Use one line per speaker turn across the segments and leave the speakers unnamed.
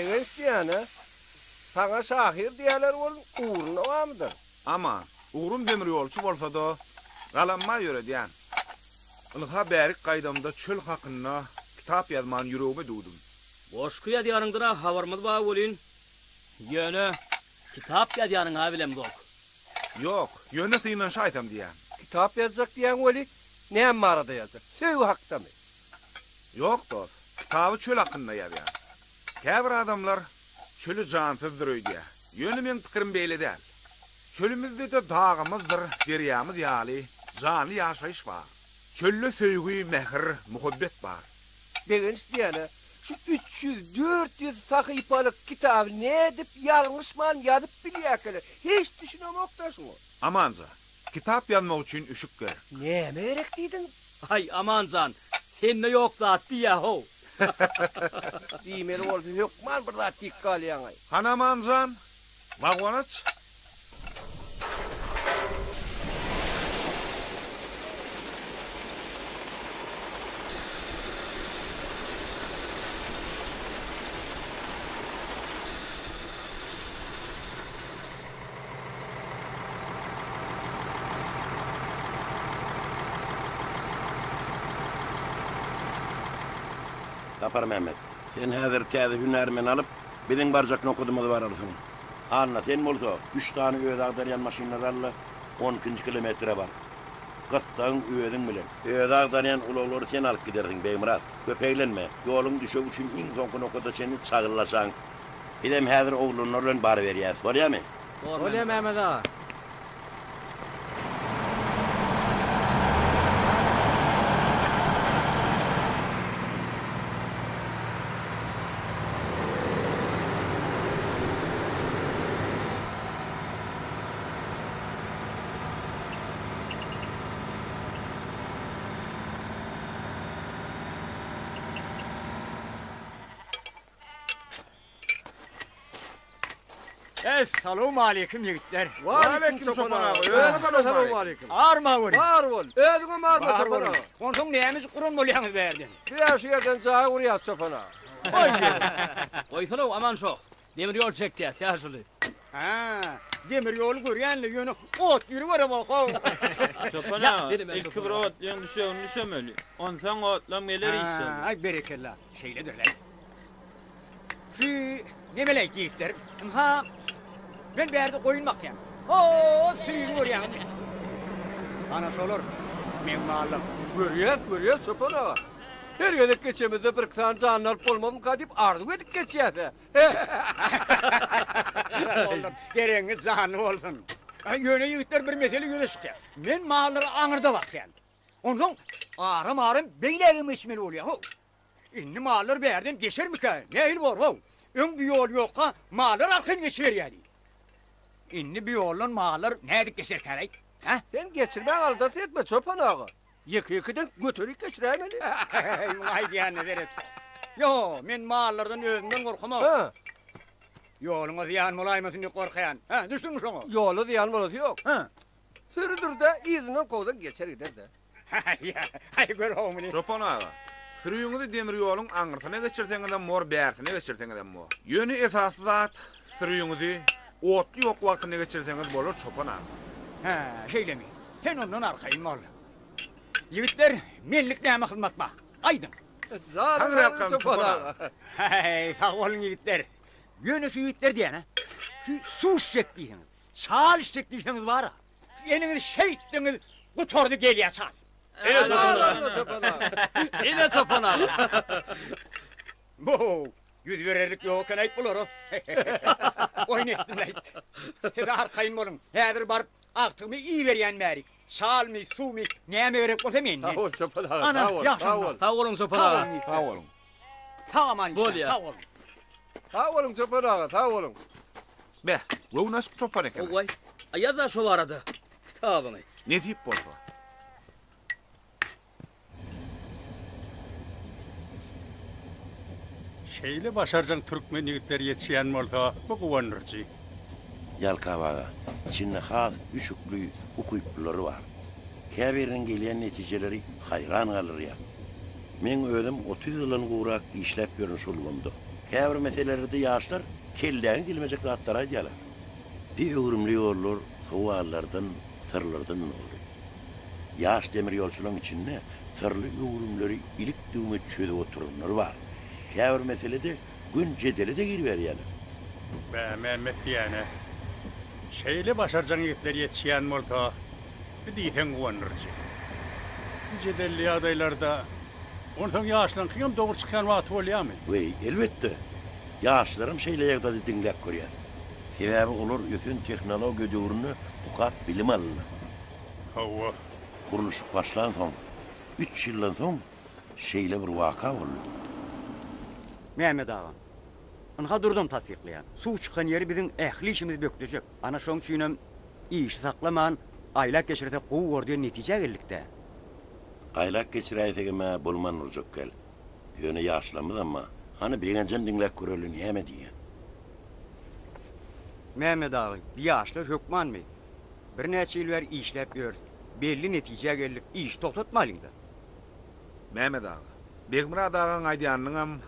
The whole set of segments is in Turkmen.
Begens diyene, sana şahir diyeler olun, uğruna var mıdır?
Ama uğrun demir yolçu bolsa da galanma yöre diyen. Ilha berik qaydamda çöl hakkında kitap yazman yüreğime dudum.
Boşku ýadýaryňdan habarymyz bar bolýan. Ýöne kitap ýadýaryňa bilem dok.
Yok, yönü sıyla şaytam diyen.
Kitap yazacak diyen oli, ne marada yazacak? Sevgi hakta mı?
Yok dost, kitabı çöl hakkında yazyan. Käbir adamlar çölü cansızdır öýdýär. Yönü men pikirim beýle däl. Çölümizde de dağımızdır, deryamız ýaly, canly ýaşaýyş bar. Çölle söýgü, mehir, muhabbet bar.
Begens diyene, şu 300-400 sahipalık kitabı ne edip yanlışman yazıp bilýärkeler. Hiç düşünemokda şunu.
Amanca, kitap yazmak üçin üşük gerek.
Ne merek diýdin?
Ay amancan, sende yok zat diýä-ho.
Diýmeli bolsa hökman bir zat diýip ýaňy.
Hanamancan, vagwanaç.
Tapar Mehmet, sen häzir täze hünermen alıp, biziň barjak nokudymyzy bararsın. Anna, sen bolsa 3 tane öýdagdaryan maşynalar alla, 12-nji kilometre bar. Gyssaň öýüň bilen. Öýdagdaryan ulaglary sen alyp gidersiň beýmurat. Köpeklenme, ýoluň düşek üçin iň soňky nokada seni çagyrlasaň, bilem häzir oglunlar bilen bar berýär. Bolýarmy?
Bolýar Mehmet ağa.
Assalamu alaykum yigitler.
Aleyküm çopan ağa.
Assalamu alaykum.
Arma bol.
Var bol. Özüňe marma çopan ağa.
Onsoň nämiz gurun bolýaňyz berdin?
Bir ýaşyerden jaý urýar çopan ağa.
Goýsana aman şok. Demir ýol çekdi, ýaşuly.
Ha, demir ýol görýänli ýöne ot ýürüp barama ha.
Çopan ağa, ilk bir ot ýön düşemeli. Onsan otlam geler ýyşy.
Ay berekellah. Şeýledirler. Şu nemeler yigitler? Ha, ben berde goýunmakýan. O, süýüni görýän. Ana şolar men malym.
Görýär çopan ağa. Her ýerde geçemizde bir tane canlar bolmam gadyp ardy edip geçýär.
Gereňiz jany bolsun. Ýöne ýigitler bir mesele ýöneşdi. Men mallary aňyrda bakýan. Ondan arym beýlegim ismini bolýar. Ho. Inni mallar berden geçermike? Nähil bar ho? Öň bir ýol ýokka mallar arkan geçerýär. Inni bir ýoldan mallar nädik geçer kerek? Ha?
Sen geçirme aldat etme çopan ağa. Yıkıdan götürüp geçiremeli.
Ay diýän nezeret. Yo, men mallardan özümden gorkamam.
Ha,
Ýoluňa ziýan bolaýmasyn diýip gorkaýan. Ha, düşdüňmi şoňa?
yolu diýen bolady ýok.
Ha.
Sürüdür de izinden kovdan geçer gider de.
Ay görhowmyny.
Çopan ağa. Sürüýüňizi demir ýoluň aňyrsyna geçirseňiz mor bärsine geçirseňiz mor. Ýöne esasy zat sürüýüňizi otly ýok wagtyna geçirseňiz bolar çopan ağa.
Ha, şeýlemi. Sen ondan arkaýyn mal. Yigitler, menlik näme hyzmatma. Aýdym.
Haňyrak çopan ağa.
Hey, sag bolun yigitler. Ýöne şu yigitler diýen ha. Şu su şek diýen. Sal şek diýeniz bar. Eniňiz şeýtdiňiz gutordy gelýär sal.
Ele çopan ağa. Ele çopan ağa.
Bu, yüz vererlik ýok eken aýp bolar o. Oýnetdim aýt. Siz arkaýyn bolun. Häzir barıp agtymy iý berýän märik. Salmy, sumy, näme gerek bolsa menne.
Sağ ol çopan ağa.
Ana,
Sağ ol.
ýaşa.
Sağ olun çopan ağa.
Sağ olun.
Tamam
Bolýar.
sağ ol.
Sağ olun çopan ağa. Sağ olun.
Be, bu nasıl çopan eken?
Oy, ayada şo barada. Kitabyny.
Ne diýip bolsa?
Şeýle başarjak türkmen ýigitler ýetişýän bolsa, bu gowandyrjy.
Yalkabaga, içinde has üşüklü ukuypulary var. Käbiriniň gelýän netijeleri hayran galyr ya. Men özüm 30 ýylyň gowrak işläp ýörün şol boldy. Käbir meselelerde ýaşlar kelläň gelmejek zatlara aýdýarlar. Bir öwrümli ýollar sowallardan, sırlardan olur. Yaş demir yolçuluğun içinde sırlı öwrümleri ilik düğme çöde oturanlar var. Käbir meselede gün cedeli de giriberýärler.
Be Mehmet diýene. Şeýle başarjak ýigitler ýetişýän bolsa, bir diýsen gowandyrjy. Bu jedelli ýagdaýlarda onsoň ýaşlaryň kim dogry çykýan wagt bolýarmy?
Wey, elbetde. Yaşlarım şeýle ýagdaýda diňläp görýär. Sebäbi olar ösün tehnologiýa döwrüne ukap bilim alýar.
Hawa.
Kuruluş başlan soň 3 ýyldan soň şeýle bir waka boldy.
Mehmet agam. Anha durdum tasdiqlayan. Suw çykan ýeri biziň ähli işimiz bökdejek. Ana şoň üçinem iş saklaman, aýlak geçirde gowy gordy netije geldikde.
Aylak geçiräýsegime bolman urjak gel. Ýöne ýaşlamyz amma, hani begenjen diňläp görelin ýeme diýen.
Mehmet agam, bir ýaşlar hökmanmy? Bir näçe ýyl ber işläp ýör. Belli netije geldik, iş toktatmalyňda.
Mehmet ağa, Begmurad ağaň aýdýanyňam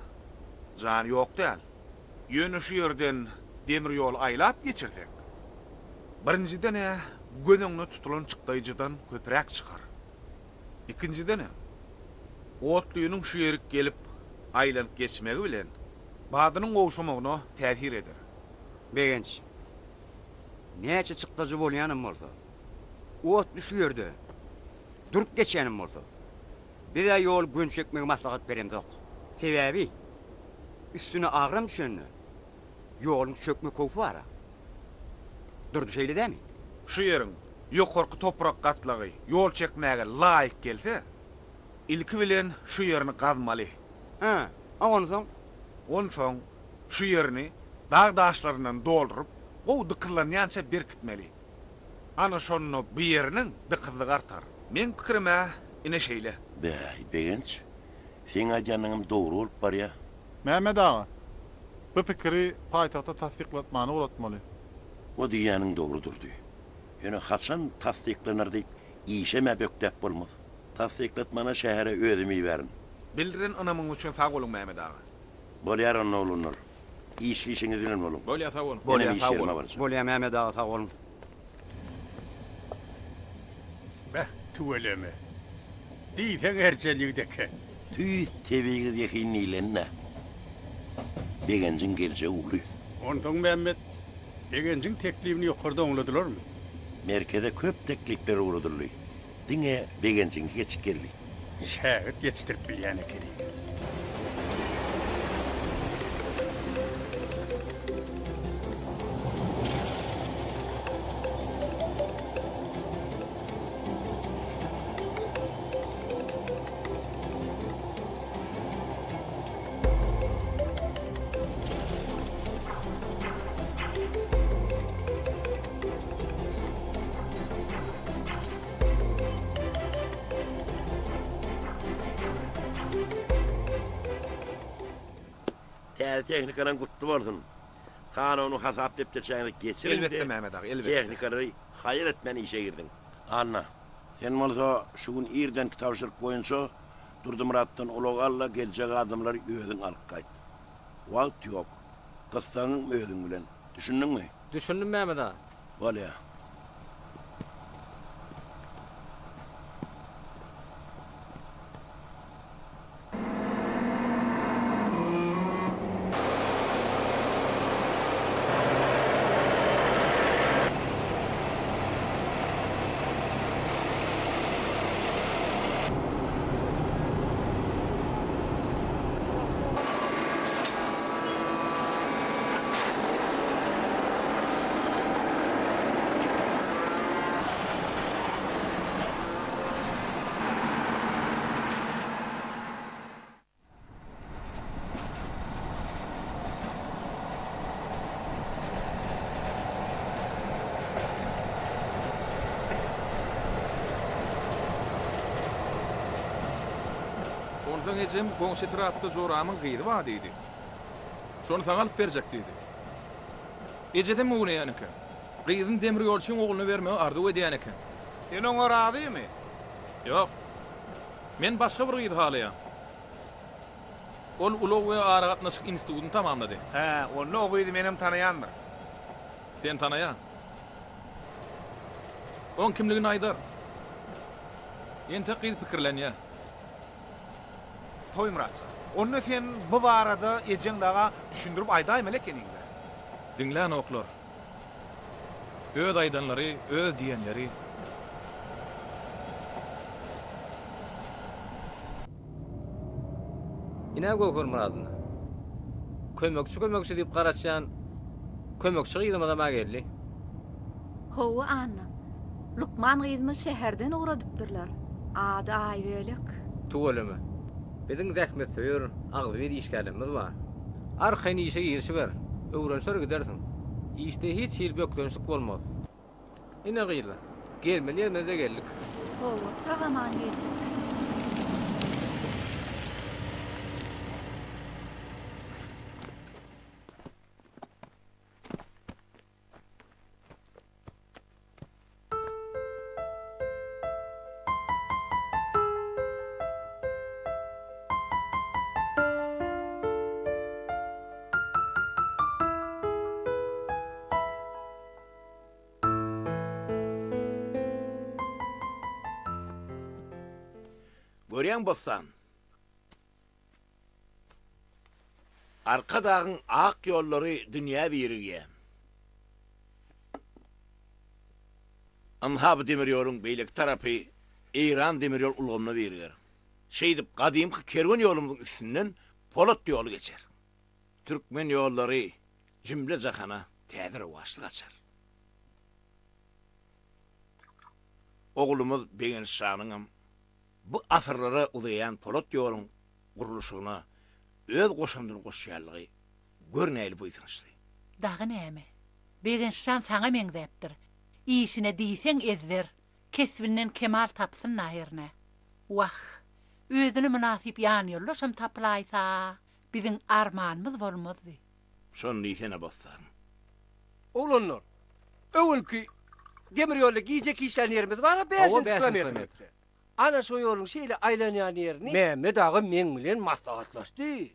jany ýok däl. Ýöne şu ýerden demir ýol aýlap geçirdek. Birinciden gönüňni tutulan çykdaýjydan köprek çykar. İkinciden otluýunyň şu ýerik gelip aýlanyp geçmegi bilen badynyň gowşamagyna täsir eder.
Begenç. Näçe çykdaýjy bolýanym bolsa, otlu şu ýerde durup geçenim bolsa, bir de ýol gün çekmegi maslahat beremdok. Sebäbi üstüne ağrım düşenni. Ýoluň çökme köpü var. Durdu şeýle dämi?
Şu ýeriň ýokarky toprak gatlagy ýol çekmäge laýyk gelse, ilki bilen şu ýerini gazmaly.
Ha, onsoň
Onsoň şu ýerini dağ daşlaryndan doldurup, gowy dykyrlanýança berkitmeli. Ana şonu bu ýeriniň dykyrlygy artar. Men pikirime ine şeýle.
Bäy, begenç. Sen aýdýanyňam dogry bolup barýar.
Mehmet ağa, bu pikiri paýtagta tasdiqlatmany bolatmaly.
O diýäniň dogrudur. Ýöne haçan tasdiklener diýip işeme bökdep bolmaz. Tasdiklatmana şähere ödümi berin.
Bildirin anamyň üçin sag bolun Mehmet ağa.
Bolýar onda olunur. İş işiniz bilen bolun.
Bolýar sag bolun.
Bolýar sag bolun.
bolýar Mehmet ağa sag bolun.
Be tuweleme. Diýsen herçeligdeke.
Tüýs tebigiz ýekinlilenä. Begenjin gelje uly.
Onsoň Mehmet degenjiň teklibini ýokarda oňladylarmy?
Merkede köp teklipler uğradırlı. Dine begenjin geç geldi.
Şägit ýetişdirip bilýän ekeni.
Tehnikadan gutlu bolsun. Kanunu hasap depterçäňe geçirin.
Elbette Mehmet ağa, elbette.
Tehnikary hayır etmeni işe girdin. Anna. Sen bolsa şu gün irden kitapçylyk boýunça Durdymuratdan ulagalla geljek adamlar özüň alyp gaýt. Wagt ýok. Gyssaňyň özüň bilen. Düşündiňmi?
Düşündim Mehmet ağa.
Bolýa.
Ondan ejim goňşy etrapda joramyň gyýry bady idi. Şonu saňa alyp berjekdi. Ejede mi uleýän eken? Gyýdyn demir ýolçyň ogluny bermegi ardy edýän eken.
Sen oňa razymy?
Ýok. Men başga bir gyýdy halaýam. Ol Ulug we Ara gatnaşyk institutunu tamamlady.
He, onu oğuydu menem tanayandır.
Sen tanaya. On kimligini aýdar. Ente qyl pikirlenýär.
Toýmuratça. Onu sen bu barada ejen daga düşündürüp aýdaýmy lekeninde.
Dinlän oklar. Öz aýdanlary, öz diýenleri.
Ine gökür muradyny. Kömekçi diýip garaşýan kömekçi gyzymada geldi.
Howa anna. Lukman gyzymy şäherden uradypdyrlar. Ady Aýbölek.
Tuwalamy. Biziň zähmet söýür, agzy bir işgälimiz bar. Arkaýny işe girişi ber. Öwrenşer gidersiň. İşte hiç hil bökdönşük bolmaz. Ine gyýla. Gelmeli ýerine geldik.
Howa sagaman geldi.
Görýän bolsan. Arka dağın ak ýollary dünýä birige. Anhab demir ýoluň beýlik tarapy İran demir ýol ulgamyna berger. Şeýdip gadymky kerwen ýolumyň üstünden Polat ýolu geçer. Türkmen ýollary jümle jahana täzir waşlyk açar. Oğlumuz Begen Şanyň bu asırlara uzayan Polat ýoluň guruluşyna öz goşandyny goşýarlygy görnäli buýsançly.
Dağı näme? Begen şan saňa meňdäpdir. İşine diýseň ezber, kesbinden kemal tapsyn näherne. Wah, özüne münasip ýan ýollaşam tapylaýsa, biziň armanymyz bolmazdy.
Şonu diýsene bolsan.
Oğlanlar, öwelki demir ýolda giýjek işlän ýerimiz bar, 5 kilometre. Ana şu ýoluň şeýle aýlanýan ýerini Mehmet ağa men bilen maslahatlaşdy.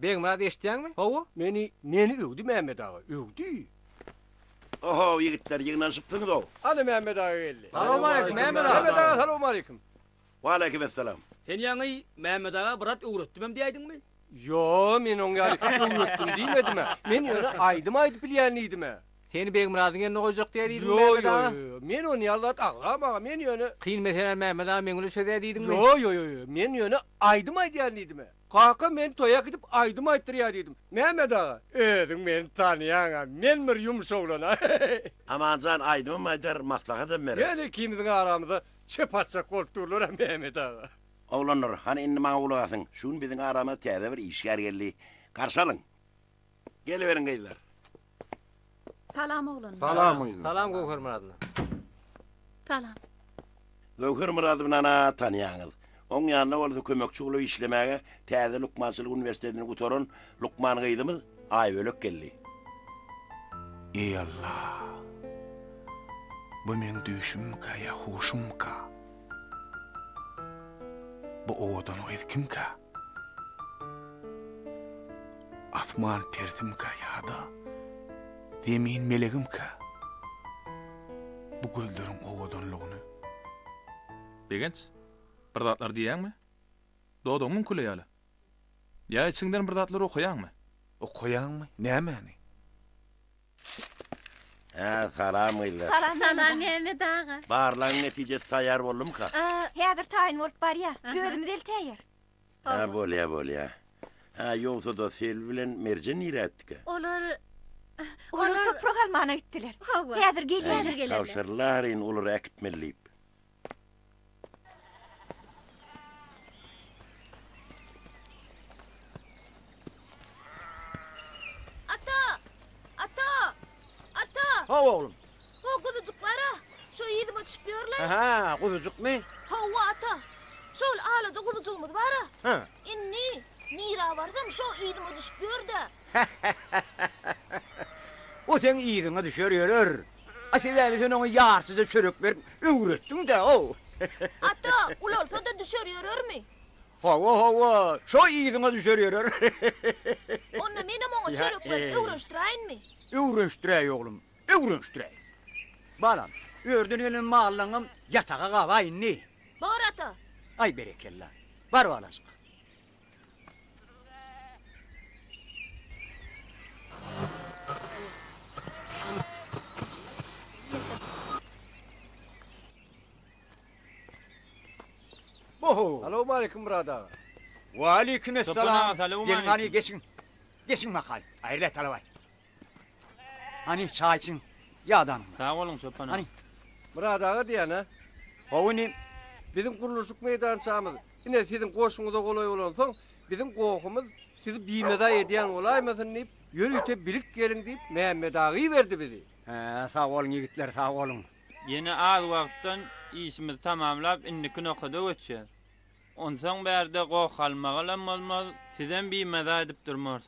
Beň murad eşitýäňmi?
Hawa, meni öwdi Mehmet ağa, öwdi.
Oho, ýigitler ýygynan çykdyňyz o.
Ana Mehmet ağa geldi.
Salamu aleykum Mehmet ağa.
Mehmet ağa, salamu aleykum.
Wa aleykum esselam.
Sen ýaňy Mehmet ağa birat öwretdim diýdiňmi?
Yo, men oňa öwretdim diýmedim. Men ýöne aýdyp bilýän idim.
Seni beň muradyň ýerine goýjak diýdiň
Yo,
Mehmet ağa.
men onu ýallat aglamaga, men ýöne
Kyn meselen Mehmet ağa meňle şöyle diýdiňmi?
Yo, men ýöne aýdym aýdýan idim. Kaka men toya gidip aýdym aýtdyrýar diýdim. Mehmet ağa, ediň men tanýaňa, men bir ýumşoglana.
Amancan aýdym aýdar maslahat da bere.
Ýöne kimizin aramyzda çöp-atçak bolupdurlar Mehmet ağa.
Oğlanlar, hani inni maňa ulagasyn, şun biziň aramyza täze bir işgär geldi. Garşalyň. Geliberiň gyzlar.
Salam oğlum.
Salam gökür muradyna.
Salam.
Gowhar Muradowyň ana tanýaňyz. Oň ýanyna bolsa kömekçi bolup işlemäge täze Lukmançylyk Universitetini gutoran Lukman gyzymyz Aýbölek geldi.
Ey Allah. Bu men düşümka ya huşumka. Bu owadan oýdy kimka? Asman persimka ýa-da zemin melegimka. Bu gözleriň owadanlygyny.
Begenç, bir zatlar diýäňmi? Dodoňmyň kuleýäli. Ýa içiňden bir zatlar okuýanmy?
Okuýanmy? Nämäni?
Salam gyzlar.
Salam Mehmet ağa.
Barlaň netijesi taýýar boldumka?
Häzir taýyn bolup barýa. Gözüm del täýär.
Bolýa. Ýogsa da sel bilen merjen ýeretdik.
Olar toprak almana gittiler. Häzir gelýär.
Tawşyrlaryň olary äkitmeliyip.
Ha oğlum.
O kuzucuklara şu yiğidime çıkıyorlar.
Ha, kuzucuk ne?
Hava ata. Şöyle ağlaca kuzucuğumuz var ha.
Ha.
İnni. Nira vardım şu yiğidime düşüyor da.
O sen yiğidine düşürüyor. Asıl sen onu yarsıza çörük verip öğrettin de o.
Ata ul olsa da düşürüyor mu?
Hava, şo iyidine düşer yerer.
Onna menem oňa çörek berip öwrenşdiräýinmi?
Öwrenşdiräý oglum, öwrenşdiräý. Balam, ördün elin mallaňym yataga gabaýynny.
Bar ata.
Ay berekella. Bar balasy. Boho.
Assalamu alaykum brada.
Wa alaykum assalam.
Assalamu
Gelin hani geçin. Geçin makal. Ayrıla talabay. Hani çay için yadan.
Sağ olun çopan.
Hani
Bradaga diýene,
hovuni
bizim kuruluşluk meydan çağımız. Ine sizin koşuňyza golay bolan soň, bizim gohumuz sizi biýmeda edýän bolaýmasyn diýip, ýörüýte bilik gelin diýip Mehmet agy berdi bizi.
sağ olun yigitler, sağ olun.
Yeni az wagtdan işimiz tamamlap indiki nokada ötşer. Onsoň bärde gohalmagylam bolmaz, sizden biýmeda edip durmaz.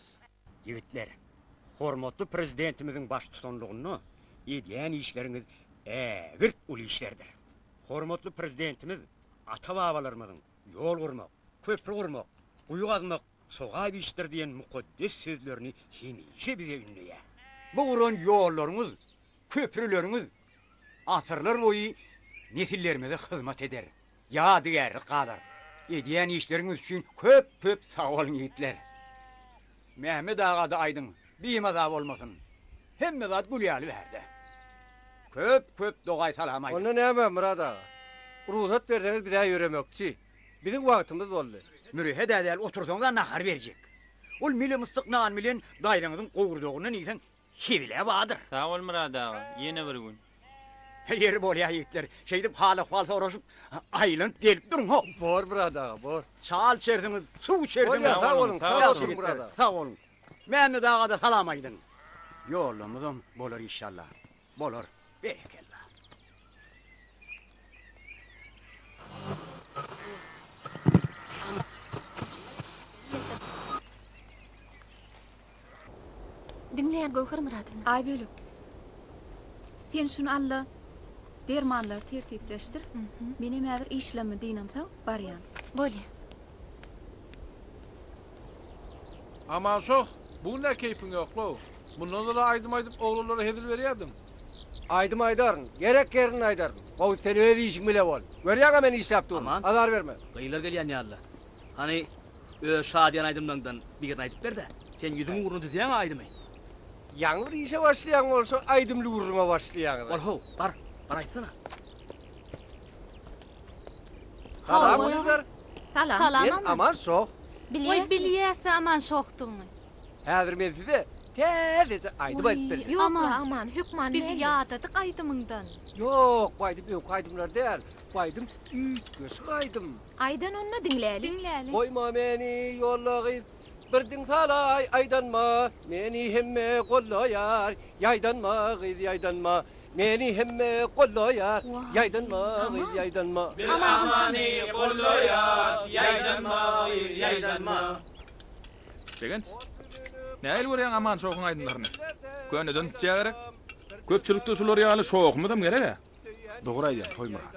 Yigitler, hormatly prezidentimizin baş tutanlygyny edýän işleriniz girt uly işlerdir. Hormatly prezidentimiz ata-babalarymyzyň ýol gurmak, köprü gurmak, guýu gazmak, soga işler diýen mukaddes sözlerini hemişe bize ünleýär. Bu guran ýollaryňyz, köprüleriňiz asyrlar boýy nesillerimize hyzmat eder. Ýadygar galar. Edýän işleriňiz üçin köp sag bolun ýigitler. Mehmet ağa da aydın, biýmeda bolmasyn. Hemme zat gülýäli berdi. Köp dogay salam aydın.
Onu näme Murad ağa? Ruhsat berseňiz bir daha ýöremekçi. Bizim wagtymyz boldy.
Mürehe dädäl otursaňda nahar berjek. Ol mile mıstıknan milen daýraňyzyň gowurdogyny isen hewile badyr.
Sağ ol Murad ağa, yine bir gün.
Yer bolýar ýigitler, şeýdip hal soraşyp aýlanyp gelip durun ho.
Bor Murad ağa, bor.
Çal çerdiňiz, suw çerdiňiz.
Sağ olun, sağ olun Murad ağa.
Sağ olun. Mehmet ağa da salam aýdyn. Ýolumyzam bolar inşallah. Bolar. Berekella.
Dinleyen Gowhar Muradovna.
Ay bölüm. Sen şunu alla dermanlar tertipleştir. Benim häzir işlemi dinamsa barýan.
Bolýar.
Aman sok, bu ne keyfin yoklu? Bundan da aydım oğullara hedil veriyordum.
Aydım aydarın, gerek yerini aydarın. O seni öyle işin bile bol. Görýäňa men iş yapdym.
Aman.
Azar verme.
Gıylar gelýän ýaly. Hani şadiýan aydymdan bir get aýdyp ber de. Sen ýüzüňi urunu diýen aydymy?
Ýaňy bir işe başlaýan bolsa aydymly uruna başlaýan.
Bolho, bar aýtsana.
Salam buyurlar.
Salam.
Men aman sok.
Bilýärse aman şokduňmy?
Häzir men size täzece aydyp aýdyp berjek.
Aman, hükman biz ýadadyk aydymyňdan.
Yok, baydım yok, aydımlar değil. Baydım, üç aydym.
Aydan onna dinläli.
Koyma meni yollagyp, birdiň salay aydanma, meni hemme golloýar, ýaydanma, gyz ýaydanma. Meni hemme golloýar, ýaydanma, gyz ýaydanma.
Amani golloýar, ýaydanma, ýaydanma.
Degent. Näil görýän aman sokyň aydynlaryny? Könüden gerek. Köpçülükde şular ýaly şokmydym gerek?
Dogry aýdýar, toýmura.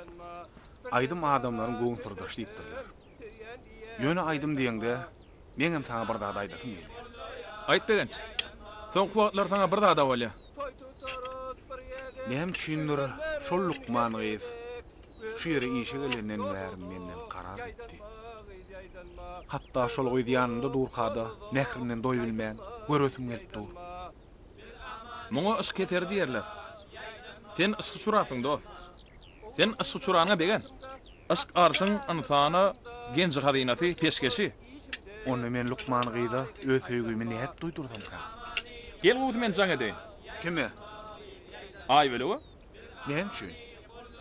Aydym adamlaryň goýun sırdaş diýipdirler. Ýöne aydym diýende, men hem saňa bir dada aýdasym geldi.
Aýt degent. Soň wagtlar saňa bir dada bolýar.
Men düşündir, şol Lukman gyz şu ýere işe gelenden bäri menden karar etdi. Hatta şol gyz ýanynda durkada, nährinden doý bilmän, görösüm gelip dur.
Muňa iş keter diýerler. Sen ışky çurasyň dost. Sen ışky çuranyňa begen. Aşk arşyň insana genji hazynasy peşkeşi.
Onu men Lukman gyza öz söýgümi näet duýdursam ka.
Gel bu men jaňa deýin.
Kime?
Ay bele o?
Näme üçin?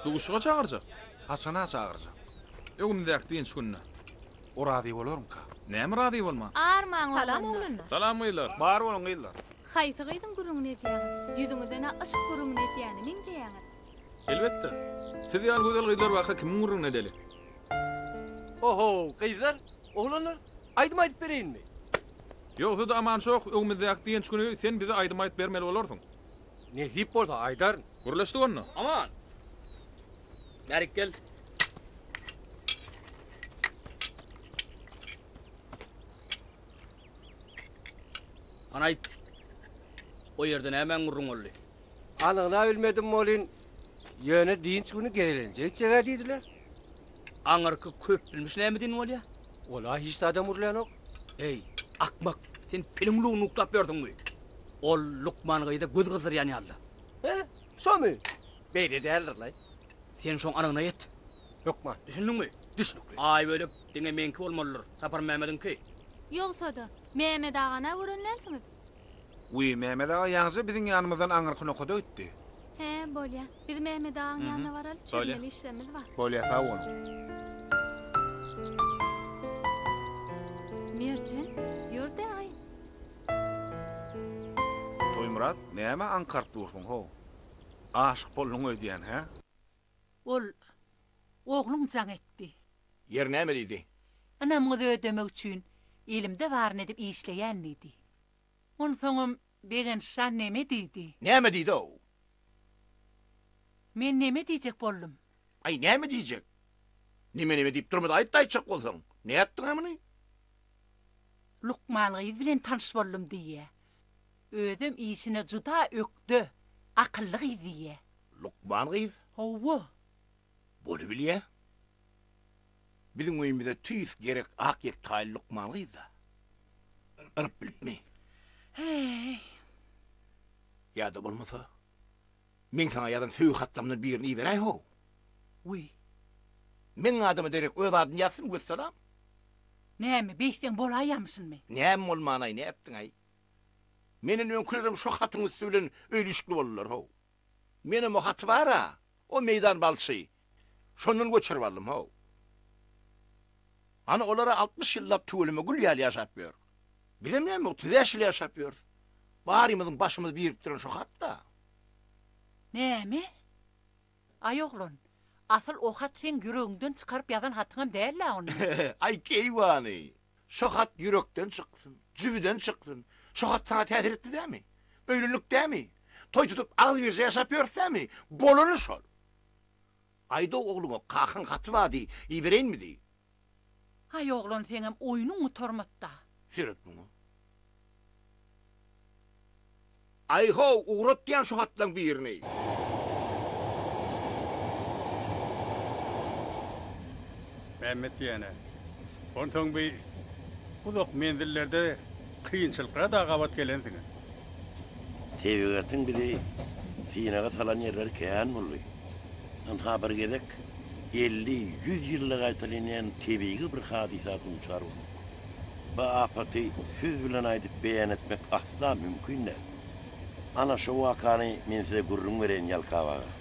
Duguşyga çağırjak.
Hasana çağırjak.
Ögümdäk diýen şunna.
O rady bolarym ka.
Näme rady bolma?
Arman
Salam oğlunlar.
Salam gylar.
Bar bolun gylar.
Haýsy gyýdyň gurungy etýän? Ýüzüňizden aşyk gurungy etýäni men diýäň.
Elbetde. Siz ýal goýdal gylar waka kim gurun edeli?
Oho, gyzlar, oğlanlar, aydym aýdyp bereyinmi?
Ýok, da aman şok, ögümdäk diýen şunu sen bize aydym aýdyp bermeli bolarsyň.
Ne hip bolsa aydaryn.
Gurlaşdy onu.
Aman. Berik gel. Anay, o yerden hemen vurun oldu.
Anına bilmedim molin. Yöne dinç günü gelince çega dediler.
Anarkı köp bilmiş ne mi din ol ya?
Ola hiç de adam urlayan ok.
Ey, akmak, sen filmluğu nuklap gördün mü? Ol Lukman gıyda göz kızır yani Allah.
He, so mu? Beyli değerler lay.
Sen şon anına yet.
Lukman.
Düşündün mü? Düşündük. Ay böyle dine menki olmalılar. Tapar Mehmet'in ki.
Yoksa da Mehmet ağana görünlersiniz.
Uy Mehmet ağa ýaňy biziň ýanymyzdan aňyrkyny okuda ötdi.
He, bolya. Biz Mehmet ağanın yanına varalı çömeli işlerimiz var.
Bolya sağ ol.
Mircin, yur de ay.
Toymurat, näme ankart dursun ho? Aşyk bolluň öýdýän, ha?
Ol oğlum can etti.
Yer näme diýdi?
Anamı ödemek üçün elimde var edip işleyen idi. On soňum begen şan näme diýdi?
Näme diýdi o?
Men näme diýjek boldum?
Ay näme diýjek? Näme diýip durmady aýtdaýçak bolsaň. Ne etdiň amyny?
Lukmanly bilen tanış boldum diýe. Ödüm işine juda ökdü. Akıllı diýe.
Lukman gyz?
Howa.
Bolu bilýär. Biziň öýümizde tüýs gerek akyek taýly Lukman gyz da. Arap bilipmi?
Hey.
Ýa-da bolmasa, men sana ýadan söýük hatlamyny birini beräý ho.
Uy.
Men adamy derek öz adyny ýazsyn gösteram.
Näme beýsen bolaýamsyňmy?
Näme bolmany ne etdiň ay? Meniň öňkülerim şo hatyň üstü bilen öýlüşli bolurlar ho. Menim o hat bara, o meydan balçy. Şondan göçürip aldym ho. Ana olara 60 ýyllap tüwelime gül ýaly ýaşap ýör. Bilemem näme 30 ýaşly ýaşap ýör. Barymyzyň başymyzy birip duran şo hatda.
Näme? Ay oğlun, asıl o hat sen yüreğinden çıkarıp yazan hatıngam değil la onu.
Ay keyvani. Şo hat yürekden çıksın, cübüden çıksın. Şo hat sana täsir etdi dämi? Öýlünlik dämi? Toy tutup ağlı birce ýaşap ýörsämi? Bolany şol. Ayda oğluma kaxın hatı vadi, ibereyn mi di?
Ay oğlun senem oyunun utormatda.
Siret bunu. Ay ho, uğrat diyen şu hatlan birini.
Mehmet diýene. Ondan bir uzak mendillerde kıyınçılıklara da gabat gelendiňi.
Tebigatyň biri finaga talan yerler käň boldy. An habar gedek 50-100 ýyllyk aýtylýan tebigi bir hadisa duçar boldy. Ba apaty söz bilen aýdyp beýan etmek asla mümkin däl. Ana şo wakany men size gurrun beren ýalkawaga.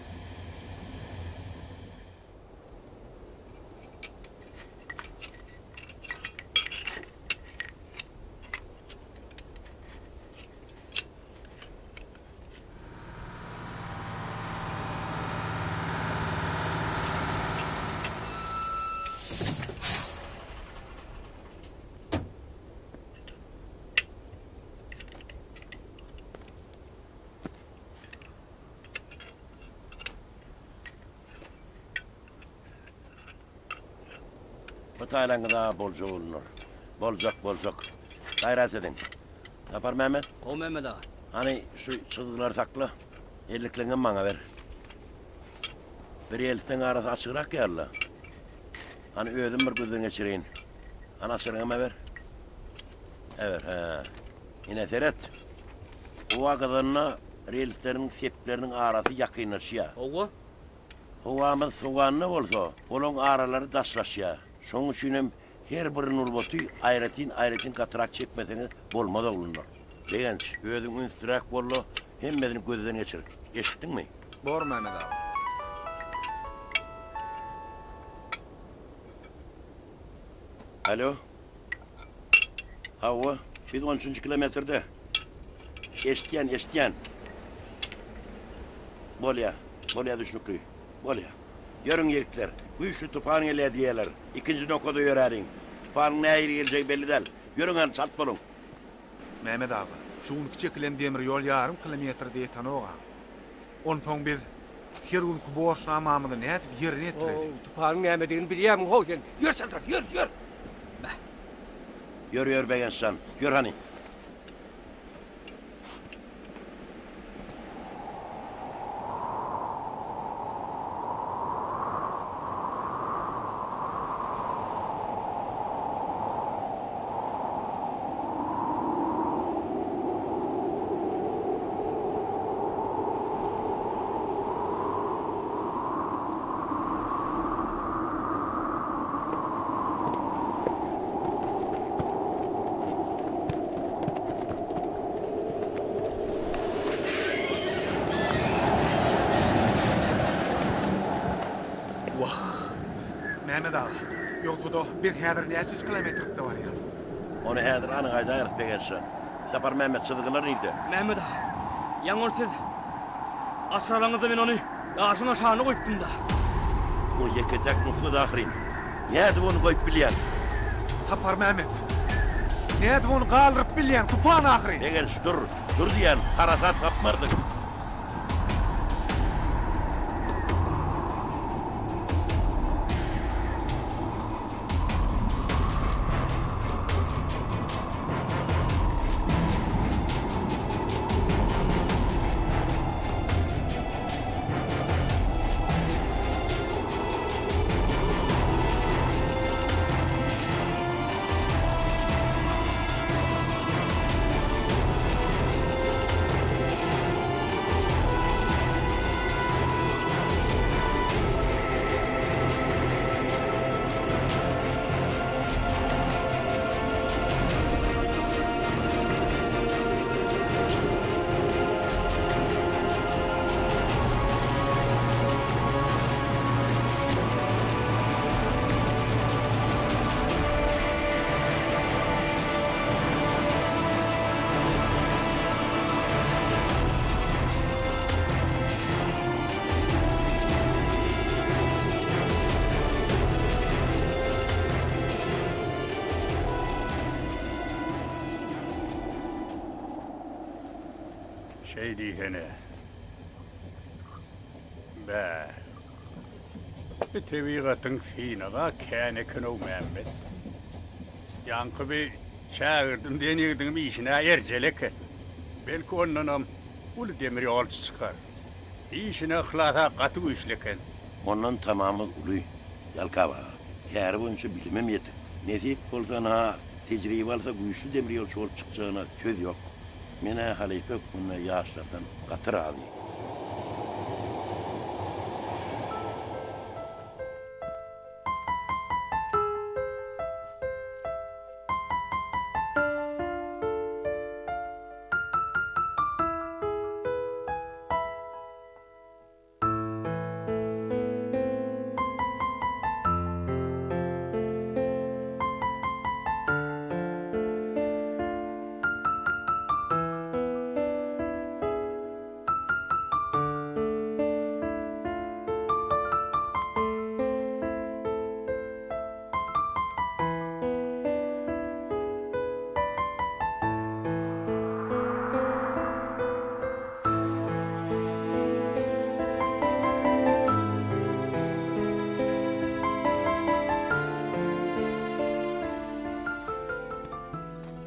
Taylandda bolca olunur. Boljak. Gayrat edin. Tapar Mehmet?
O Mehmet ağa.
Hani şu çizgiler taklı. Elliklerini bana ver. Bir ellikten arası açırak yerle. Hani ödüm bir gözden geçireyim. Hani açırığıma ver. Evet, he. Yine seyret. Hova kadarına reliklerin seplerinin arası yakınlaşıyor.
Hova?
Hovamız soğanlı olsa, onun araları taşlaşıyor. Şoň üçin her bir nurboty aýratyn katrak çekmeseniz bolmaz olunur. Degenç, özüň üstürak bollo, hemmedini gözden geçir. Eşitdiňmi?
Bor Mehmet ağa.
Alo. Hawa, biz 13 kilometrde. Eşitýän. Bolya düşnükli. Bolya. Yörün yerikler, güýçli tupan gele diýerler. İkinji nokoda ýöräriň. Tupan näýe geljek belli däl. Yörüň han çat bolun.
Mehmet ağa, şu 12 çekilen demir ýol ýarym kilometr diýe tanoga. Onsoň biz her gün boş namamyny nädip ýerine etdirdik.
Tupan näme diýen bilýärmi ho sen? Ýör sen, ýör.
Ýör begensan, ýör hani.
Mehmet ağa, yoltuda bir häzir näçe kilometrlikde var ya.
Onu häzir anyňa daýryp begerse. Tapar Mehmet çydygylar ýerde.
Mehmet ağa, ýaňol siz asralaňyzda men onu ýaşyna şany goýupdum da.
O yeketek nufud ahirin. Näde onu goýup bilýän?
Tapar Mehmet. Näde onu galyryp bilýän tupan ahirin.
Eger dur diýen harakat tapmardyk.
Şey diyene. Be. Tebigatın sinaga kene könöw Mehmet. Yankı bir çağırdım denirdim bir işine ercelek. Belki ondanam ulu demir yol çıkar. İşine ıhlata katı güçleken.
Ondan tamamı uluy. Yalkava. Kârı boyunca bilimem yeti. Nesip bolsan ha tecrübe alsa güçlü demir yol olup çıkacağına söz yok. Mene halifek bununla yaşlardan katır abi.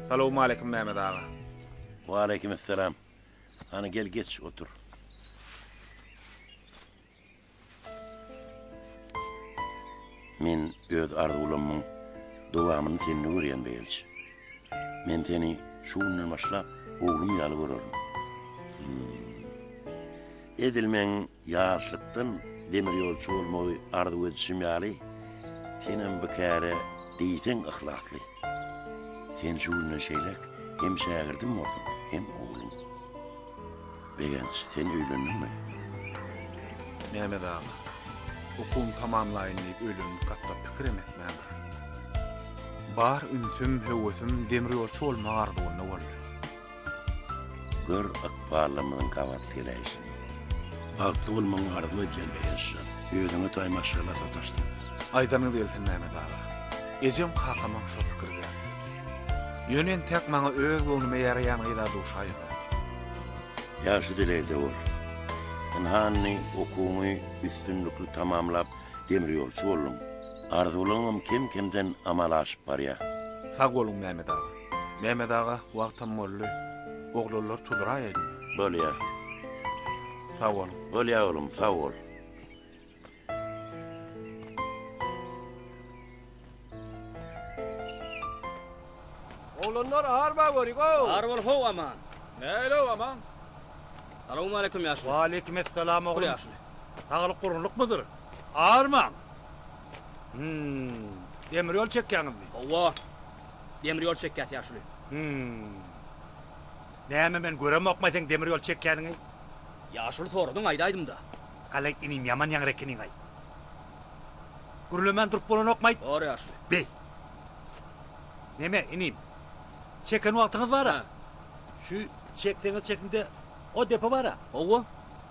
Salamu aleyküm Mehmet ağa.
Wa aleykümselam. Hani gel geç otur. Men öz arzulamyň dowamyny seni görýän beýelçi. Men seni şundan başlap oglum ýaly görürüm. Edilmeň ýaşlykdan demir ýolçy bolmagy arzu edişim ýaly senem bu käre diýsen ahlakly. Sen şundan şeýlek hem şägirdim bolsun hem oglum. Begenç sen öýlendinmi?
Mehmet ağa. Okum tamamlayın deyip ölümü katta pikir etmem. Bar ünsüm, höwesüm demir ýolçy bolma arzuwyna boldy.
Gör akbarlamyň kawat gelýäşini. Bagtly bolmaň arzu edýän beýerşi. Ýöňe taýmaşylar ataşdy.
Aýdanyň belsin Mehmet ağa. Ejem kakamaň şo pikirge. Ýönen tek maňa öz bolmagy ýaraýanyna duşaýyr.
Ýaşy dileýde bol. Hanni okumy üstünlükli tamamlap demir ýolçy boldum. Arzularyň kim-kimden amalaşyp barýa.
Sag bolun Mehmet ağa. Mehmet ağa wagtam boldy. Oglanlar tudraýar.
Bolýar.
Sag bol.
Bolýar oğlum, sag bol.
Oglanlar harba gorygo.
Har bol ho aman.
Näle aman?
Salamu aleyküm ýaşly.
Wa aleykümselam
Oğlum
oğlum.
ýaşly.
Tağılık gurunluk mudur? Ağırman. Demir yol çekýänmi?
Owa. Demir ýol çekýär ýaşly.
Näme men görem okmaýsaň demir yol çekýäniňi?
Ýaşly soradyň aýdaýdym da.
Galak inim yaman ýaňrekiniň ay. Gürlemen durup bolan okmayt.
Doğru yaşlı.
Bey. Neme ineyim. Çeken vaktiniz var ha. Şu çektiğinde o depo var ha.
Oğu.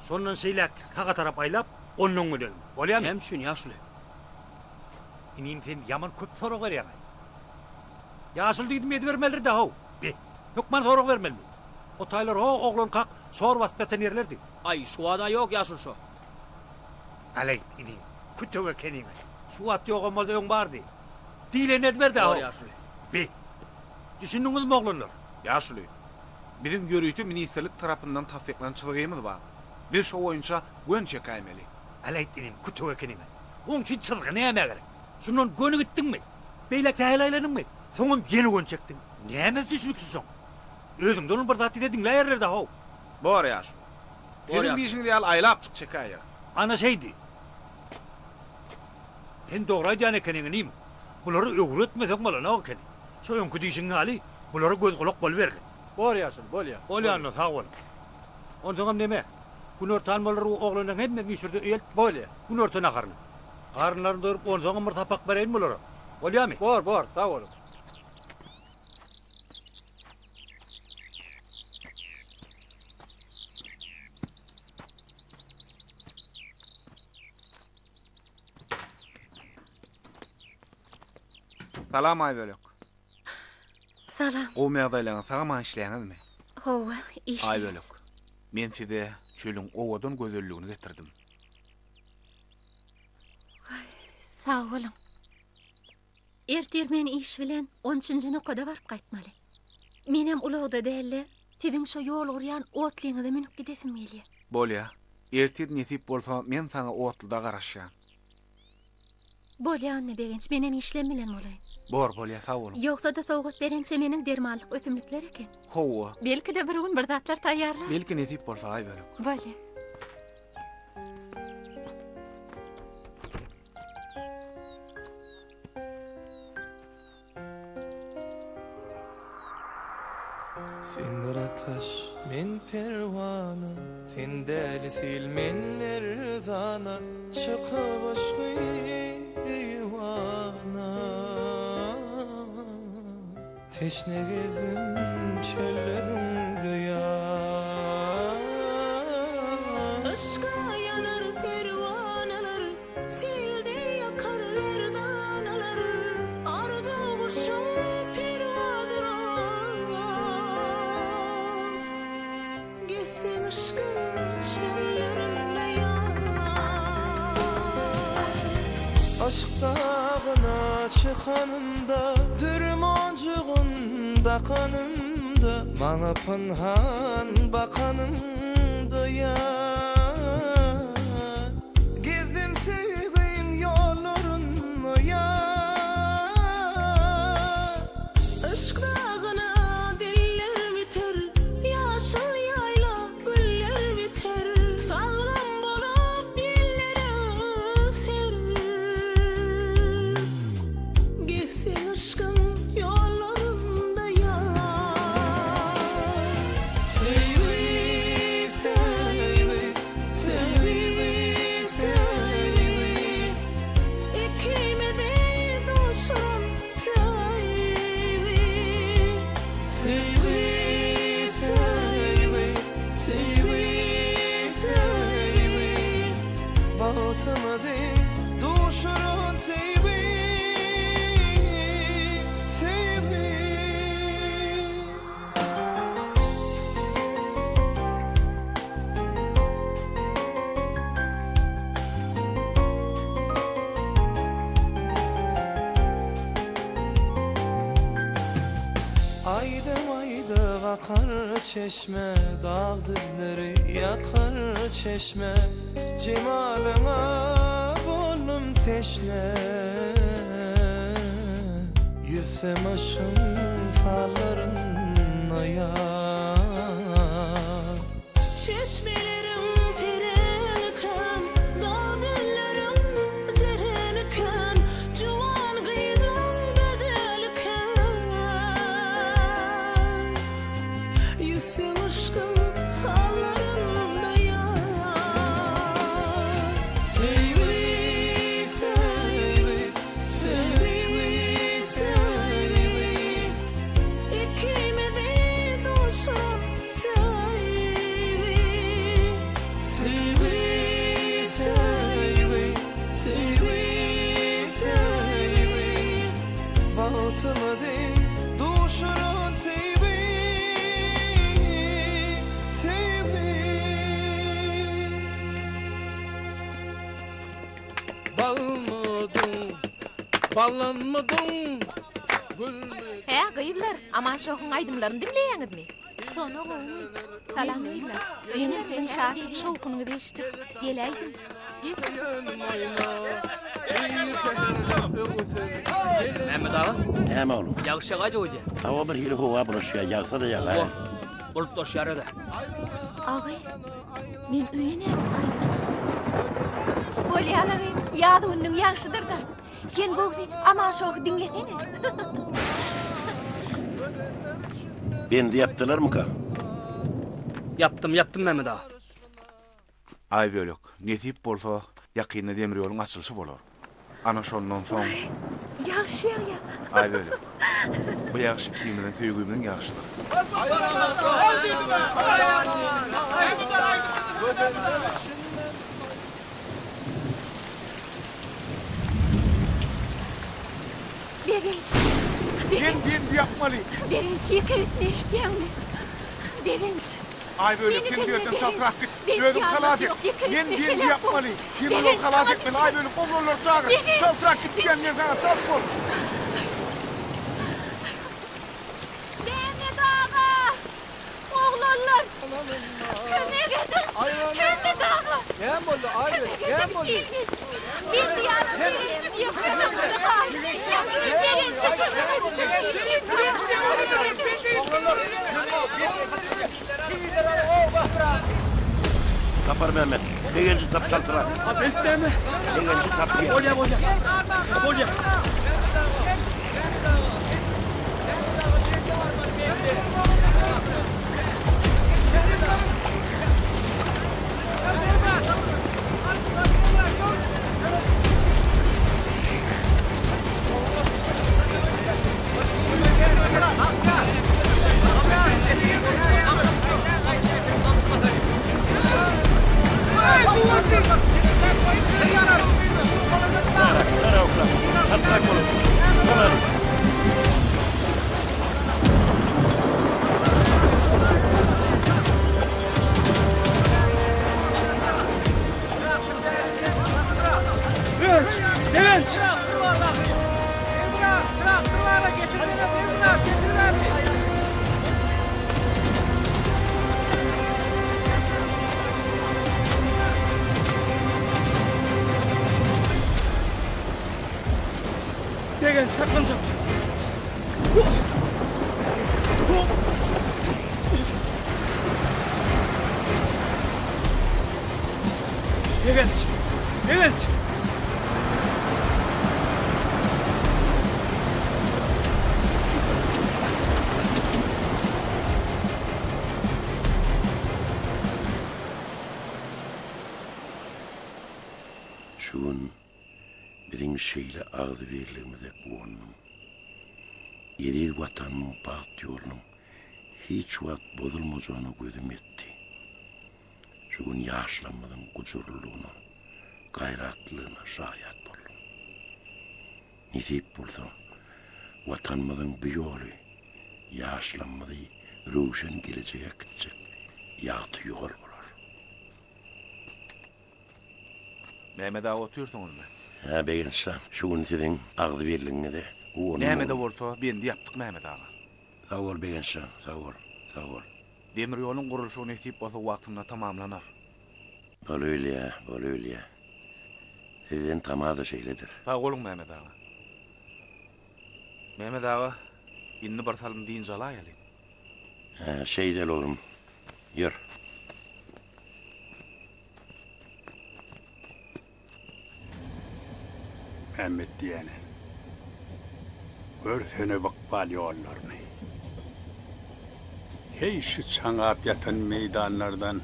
Sonun seylek kağa tarap aylap onun gidelim. Oluyor mu?
Hem şun yaşlı.
İneyim sen yaman köp soru var yani. Yaşıl dedim yedi vermeleri de hov. Bey. Yok bana soru vermeli. O taylar oğlun kalk sor vaspetten yerlerdi.
Ay şu ada yok yaşlı şu.
Alay ineyim. Kütüge kenine. Şu at yok olmadı yon vardı. Dile net verdi hov.
Doğru yaşlı.
Bey. Düşündünüz mü oğlunlar?
Yaşlı. Bizim görüytü ministerlik tarafından tasdiklançılığımız var. Bir şu oyunca gönçe kaymeli.
Alay ineyim kütüge kenine. Onun için çılgı ne yemeğe gerek? Şunun gönü gittin mi? Beylek tehelaylanın mı? Sonun yeni gön çektin. Ne yemez düşünüksüzsün? Ödüm donun bir zati dedin la yerlerde hov.
Bor yaşlı. Senin dişini de al aylap çık çıkaya.
Ana şeydi. Sen doğraydı yani kenine neyim? Bunları öğretmesek mi lan o kendi? Soyunku dişin hali, bunları göz kulak bol vergin.
Bor yaşın, bol ya.
Bol ya anla, sağ olun. Ondan neme? Bunu ortanmaları oğlanın hem de düşürdü el.
Bol ya.
Bunu ortana karnı. Karnlarını doyurup ondan bir tapak vereyim bunları. Bol ya mı?
Bor, sağ olun.
Salam Aybölük.
Salam.
O mağdaylanan salam işleýäňizmi?
Hova, iş.
Aybölük. Men size çölüň owadan gözellüğünü getirdim.
Sağ olun. Ertir meni iş bilen 13-nji koda barıp gaýtmaly. Menem ulagda dälle, tidiň şo ýol urýan otlyňyza minip gidesim gelýär.
Bolýa. Ertir nesip bolsa men saňa otlyda garaşýan.
Bolýa anne begenç, menem işlem bilen bolayyn.
Bor bolýa, sağ olun.
Ýoksa da sowgat berençe meniň dermanlyk ösümlikler eken.
Howa.
Belki de bir gün bir zatlar taýýarlar.
Belki nesip bolsa Aybölük.
Bolýa.
Sen bir ataş, men perwana, sen däli silmenler zana, çıkıp aşkıyvana. Teşne gezdim çöllerimde ya.
Aşka yanar pervanalar, sildi yakarlar danalar, ardı kuşum pervadır. Gitsin aşkın çöllerinde ya.
Aşk dağına çıkanımda, dürmancığında kanımda, bana pınhan bakanımda ya. Gezdim sevdiğim yollarını ya.
Aşk dağına diller biter, yaşıl yayla güller biter, sağlam bolup yerlere serir. Gitsin aşkın yollarında ya. Sevgi, sevgi, sevgi, sevgi, ikimizi doşuran sevgi. Sevgi, sevgi, sevgi, sevgi,
Bağıtımızı duşurun sevgi, sevgi. Aydım ayda akar çeşme, dağ dizleri yakar çeşme, cemalına boynum teşne. Yüzsem aşım fallarına ya.
çeşmelerim terelken, dağ dillerim cerelken, juwan gıydın bedelken. Yüzsün aşkın fallarında ya. Sevgi, sevgi,
ballanmadın.
He, gıydılar. Aman şoğun aydımlarını dinleyeňizmi? Sonu goýmy. Salam gıydılar. Öýüne ben şahat şoğunuňy beşdim. Geleydim.
Mehmet ağa.
Hem oğlum.
Yağışa kaç oydu?
Hava bir hili hova bulaşıyor. Yağsa da yağar.
Olup doşar da.
Ağay, men öýüne gaýdyrdım.
Bolýana ben, ýa-da ünnüň ýagşydyr da. Sen goňy ama şoňy dinlesene.
Ben de yaptılar mı ka?
Yaptım Mehmet ağa.
Ay bölük. Netip bolsa ýakynda demir ýoluň açylşy bolar. Ana şondan soň.
Ýagşy ýa.
Ay bölük. Bu ýagşy kimden töýgümden ýagşydyr. Ben yapmalıyım.
Birinci yıkayıp ne isteyenmi? Birinci.
Ay böyle ben diyordum çapraktık. Diyordum kaladık. Ben yapmalıyım. Ben kaladık. Ben ay böyle komrolar çağır. Çapraktık diyenler bana çap bol.
Mehmet ağa! Oğlanlar! Kömeye gelin! Mehmet ağa!
Gel oldu ay böyle. Gel oldu.
Bir diyarın birinci yıkayıp karşı.
Kapar Mehmet. Begenci tap çaltıra.
Bitti mi?
Begenci tap diye.
Bolya.
Çatrak olun. Tamam.
Evet. Gel saklanacağım. Evet.
Şuun bizim şeyle ağdı verilmede buğunum. Yerir vatanın baht yolunun hiç vakt bozulmayacağını gözüm etti. Şuun yaşlanmadan kucurluğuna, gayratlığına şahit buldum. Nitip bulsa, vatanmadan bir yolu, yaşlanmadı, ruşen geleceğe gidecek, yağıtı yol olur.
Mehmet ağa oturyorsunuz mu?
Ha be insan, şuun sizin ağdı verilmede de.
Mehmet ağa olsa ben de yaptık Mehmet ağa.
Sağ ol be insan, sağ ol.
Demir yolun kuruluşu netip olsa vaktinde tamamlanar.
Bol öyle ya. Sizin tamamı da şeyledir.
Sağ olun Mehmet ağa. Mehmet ağa, inni bir salım deyince alayalım.
Ha, şeydel oğlum, yürü.
Mehmet diyene. Örsene bakbal yollarını. Hey şu çaňap yatan meydanlardan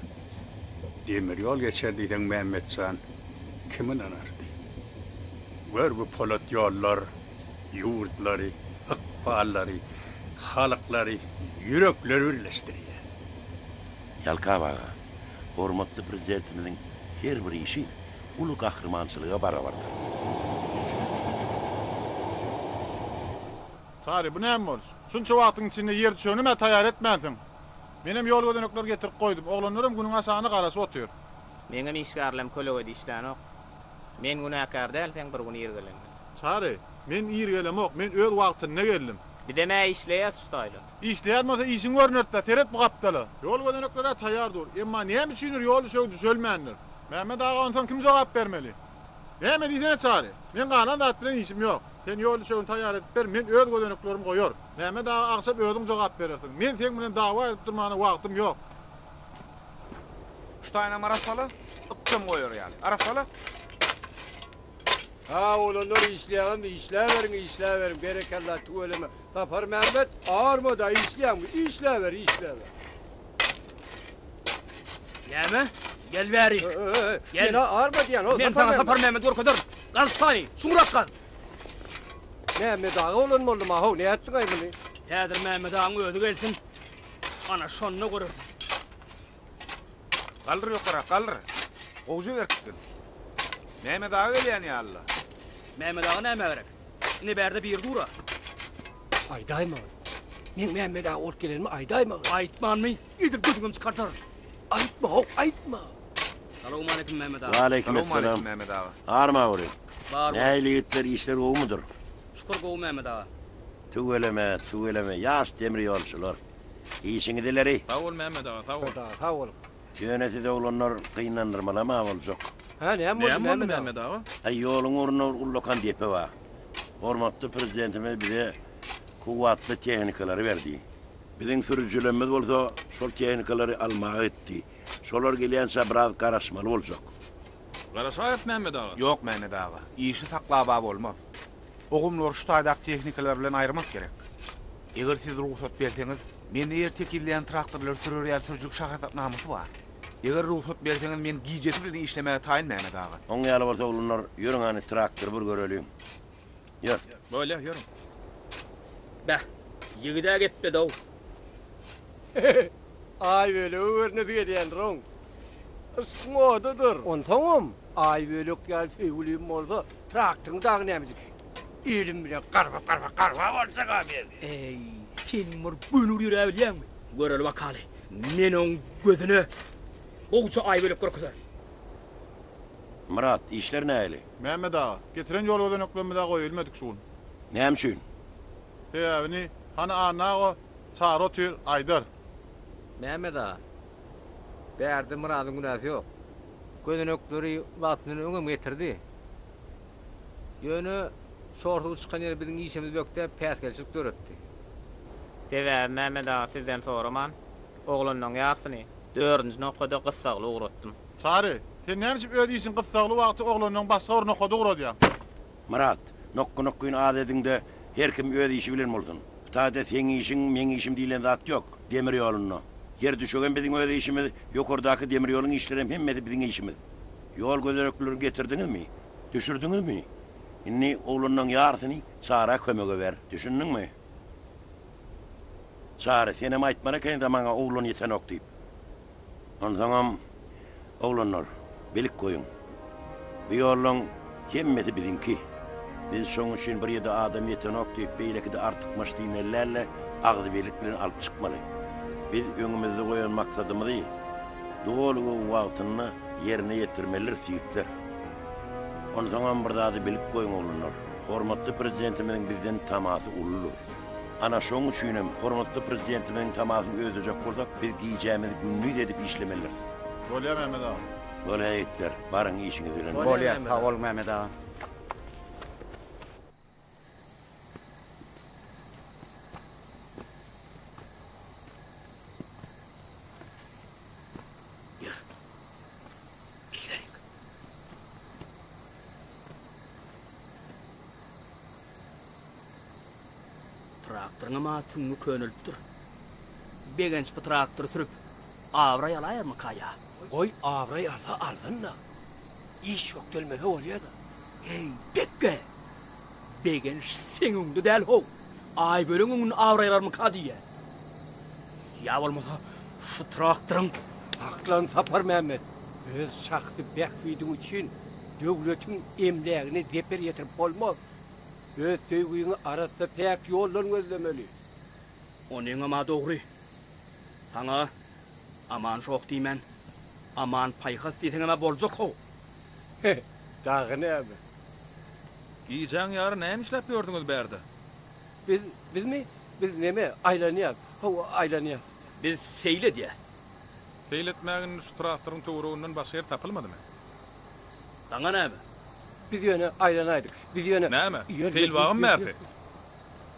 demir yol geçerdiyden Mehmetcan kimin anardı? Gör bu polat yollar, yurtları, ıkbalları, halkları, yürekleri birleştiriyor.
Yalkav ağa, hormatly prezidentimizin her bir işi ulu kahramançılığa barabardır.
Sari, bu näme bolýar? Şunça wagtyň içinde yer düşönüme taýar etmädim. Benim yol gödenekler getirip koydum. Oğlanlarım günün aşağına karası otuyor.
Benim işgarlym kölega işlänik. Men günäkär däl, sen bir gün ýergelendim.
Sari, Men ýergelemok, men öz wagtyna geldim.
Bir de mä işleýär ustaýla.
İşleyen bolsa işin görnürtde, seret bu kaptalı. Yol gödenöklere taýýar dur. Emma näme üçindir yol söýdi sölmändir. Mehmet ağa ondan kim jogap bermeli? Näme diýsene çary? Men ganan zat bilen işim ýok. Sen yol söýün taýýar edip ber, men öz gödenöklerimi goýar. Mehmet ağa aksap özüň jogap berersin. Men sen bilen dawa edip durmana wagtym ýok.
Ştaýna marasaly, ıkkım goýar ýaly. Arasaly.
Ha, olanlar işleýän de işläwerin, berekallah tuweleme. Tapar Mehmet, ağırma da işläwer.
Näme? Gel bäri.
Gel. Men ağırma diýen o.
Men sana Tapar Mehmet gorkadyr. Galsany, şuňrak gal.
Mehmet ağa olan boldy ma, ho, ne etdiň aýmyny?
Häzir Mehmet ağa öňe gelsin. Ana şonny görür.
Galdyr ýokara, galdyr. Oğuju berkitdin. Mehmet ağa gelýän ýaly.
Mehmet ağa näme gerek? Ine bärde bir dura.
Aýdaýma. Men Mehmet ağa ot gelenmi aýdaýma.
Aýtmanmy? Ýedir gözüňem çykartar.
Aýtma.
Salamu alaykum Mehmet ağa.
Wa alaykum
Mehmet ağa.
Arma uri.
Bar.
Näýli ýetler işler o mudur?
Şükür gowy Mehmet ağa.
Tuweleme, ýaş demir ýolçular. İşiňizileri.
Sağ ol Mehmet ağa,
sağ ol.
Ýöneti de olanlar kynandyrmalama boljak.
Ha, näme boldy
Mehmet ağa?
Ay ýoluň uruny ullakan diýip ba. Hormatly prezidentime bize kuwatly tehnikalary berdi. Biziň sürüjülerimiz bolsa şol tehnikalary almagy etdi. Şolar gelýänse biraz garaşmaly boljak.
Garaşaýat Mehmet ağa.
Ýok Mehmet ağa. İşi saklaba bolmaz. Ogumlar şu taýdak tehnikalar bilen aýrymak gerek. Eger siz ruhsat berseňiz, men ertek ilýän traktorlar sürýär sürjük şahadatnamasy bar. Eger ruhsat berseňiz, men giýjeti bilen işlemäge taýyn Mehmet ağa.
Oň ýaly bolsa olanlar ýörüň any traktor bir görelýän. Ýör.
Böyle ýörüň.
Bäh, ýigide gitdi daw.
Ay böyle öwrüne diýen roň. Ismodadyr. Ontaňam ay böyle geldi ulim bolsa traktoryň dagy nämesi? Elim bilen garba bolsa gaberdi.
Ey, senin mur bölür ýürebilýärmi? Göreli bakaly. Men oň gözüne oňça ay böyle gorkadyr.
Murat, işler näli?
Mehmet ağa, getiren yol gödenöklerimi de goýulmadyk şuň.
Näme üçin?
Täbini, hana anago çaro tür aýdyr.
Mehmet ağa. Bärde Muradyň günäsi ýok. Gödenökleri wagtyny öňe getirdi. Ýöne sortup çykan ýer biziň işimiz bökde päsgelçilik döretdi. Deve Mehmet ağa sizden soraman. Oglanyň ýasyny 4-nji nokada gyssagly ugratdym.
Çary, sen näme üçin ödýsin gyssagly wagty oglanyň başga bir nokada ugradýar?
Murat, nokka-nokkyň adetinde her kim öz işi bilen bolsun. Taýda sen işiň, men işim diýilen zat ýok. Demir ýoluny. Yer düşögen biziň öz işimiz, ýokardaky demir ýolunyň işleri hemmeti biziň işimiz. Ýol gözenekleri getirdiňizmi? Düşürdiňizmi? Inni oglanyň ýarsyny çara kömege ber. Düşündiňmi? Çara, sen hem aýtmana kende maňa oglany ýetenok diýip. Ondan oglanlar, bilik koyun. Bu ýolun hemmeti biziňki. Biz şoň üçin bir ýerde adam ýetenok diýip beýlekde artykmaş diýmellerle agdy beýlik bilen alyp çykmaly. Biz öňümizde goýan maksadymyzy dogry wagtyny ýerine ýetirmeler süýtler. Ondan bir zady bilik koyun oglanlar. Hormatly prezidentimiň bizden tamasy ululur. Ana şoň üçin hem hormatly prezidentimiň tamasyny ödejek bolsak, biz giýjämiz günlük edip işlemeler.
Bolýar Mehmet ağa.
Bolýar ýetler, baryň işiňiz bilen.
Bolýar, sag ol Mehmet ağa.
Traktoryňa ma tüňü könülipdir. Begenç bu traktory sürüp awra ýalaýarmy kaýa?
Goý awra aldyna. İş ýok gelmege bolýar.
Hey, bekke. Begenç seň öňde däl ho. Ay bölüňiň awra ýalarmy kadiýe? Ya bolmasa şu traktoryň
aklan tapar Mehmet. Öz şahsy bäkwidiň üçin döwletiň emlegini deper ýetirip bolmaz. Öz söýgüňi arasynda pek ýollar gözlemeli.
Onuň ama dogry. Sana aman şok diýmen. Aman paýhas diýsen ama boljak ho.
Dagy näme?
Giýjäň ýary näme işläp ýördüňiz bärde?
Biz mi? Biz neme? Aýlanýar. Hawa aýlanýar.
Biz seýle diýe.
Seyletmägin şu traktoryň töwereginden başga yer tapylmadymy?
Saňa näme?
Biz ýöne aýlanaýdyk. Biz ýöne.
Näme? Telbagym märfi.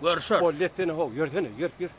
Görüşür.
Bollesene ho, ýörsene, ýör.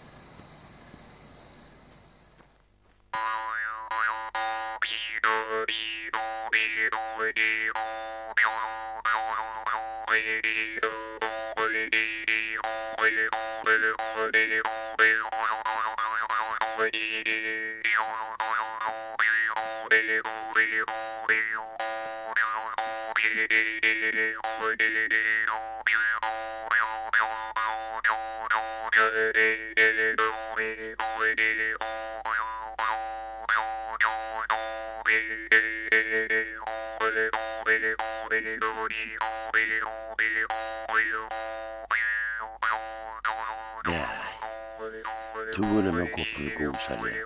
Tüweleme kopy gowşaly.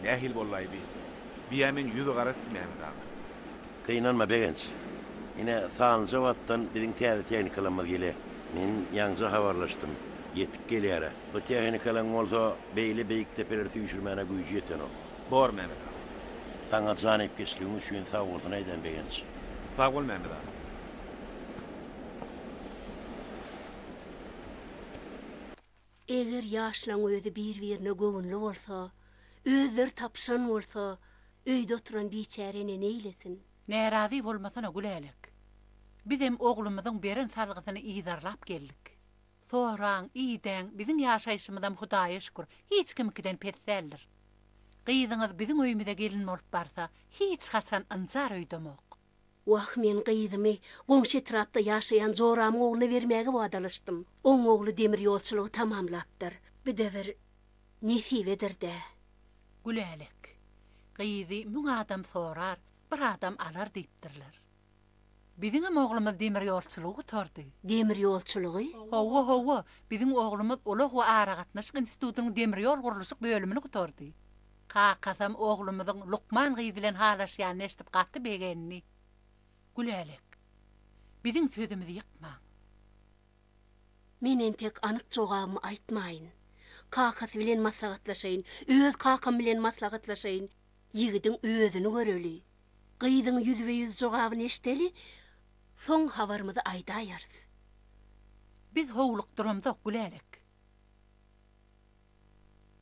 Nähil bollaýdy. Biýemin ýüzi garatdy Mehmet ağa.
Kynanma begenç. Ine sanjy wattan biziň täze tehnikalarymyz gele. Men ýaňja habarlaşdym. Yetip gelýär. Bu tehnikalar bolsa beýle beýik tepeler süýşürmäne güýji ýeten o.
Bor Mehmet ağa.
Saňa janyp geçligiň üçin sag bolsun aýdan begenç.
Sag bol Mehmet ağa.
Eger ýaşlaň özi bir-birine gowunly bolsa, özler tapşan bolsa, öýde oturan biçäreni neýlesin?
Närazy bolmasana gülälek. Bizim oglumyzyň beren salgysyny iýdarlap geldik. Soraň iýden biziň ýaşaýşymyzdan Hudaýa şükür, hiç kimkiden petseldir. Gyýdyňyz biziň öýümizde gelin bolup barsa, hiç haçan anjar öýdemok.
Wah men gyýdymy goňşy etrapda ýaşaýan Joram ogluny bermäge wadalaşdym. Oň ogly demir ýolçylygy tamamlapdyr. Bidewer nesibedir-de.
Gülälek. Gyýdy müň adam sorar, bir adam alar diýipdirler. Biziň oglumyz demir ýolçylygy tordy.
Demir ýolçylygy?
Hawa, biziň oglumyz Ulaq we Ara gatnaşyk institutynyň demir ýol gurulşyk bölümini tordy. Kakasam oglumyzyň Lukman gyý bilen halaşýan eşdip gatdy begenini. Gülälek. Biziň sözümizi ýykma.
Menen tek anyk jogabymy aýtmaýyn. Kakasy bilen maslahatlaşaýyn, öz kakam bilen maslahatlaşaýyn. Ýigidiň özüni göreli. Gyýdyň 100% jogabyny eşdeli, soň habarymyzy aýdaýar.
Biz howluk duramda gülälek.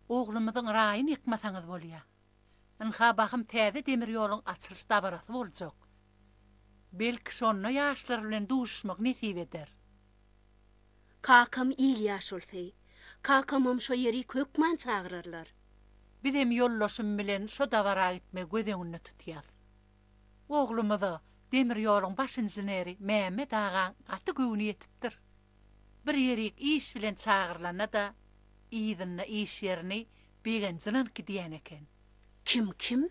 Oglumyzyň raýyny ýykmasaňyz bolýar. Anha bakym täze demir ýoluň açylyş dabarasy boljak. Belki şonda ýaşlar bilen duşmak nesip eder.
Kakam İlyas bolsa, kakamam şo ýeri kökman çagyrarlar.
Bizim ýollaşym bilen şo dabara gitmek gözeňini tutýar. Oglumyza demir ýoluň baş inżineri Mehmet ağa aty güwni ýetipdir. Bir ýerik iş bilen çagyrlana da iýdinna iş ýerini begençilen gidiýän eken.
Kim?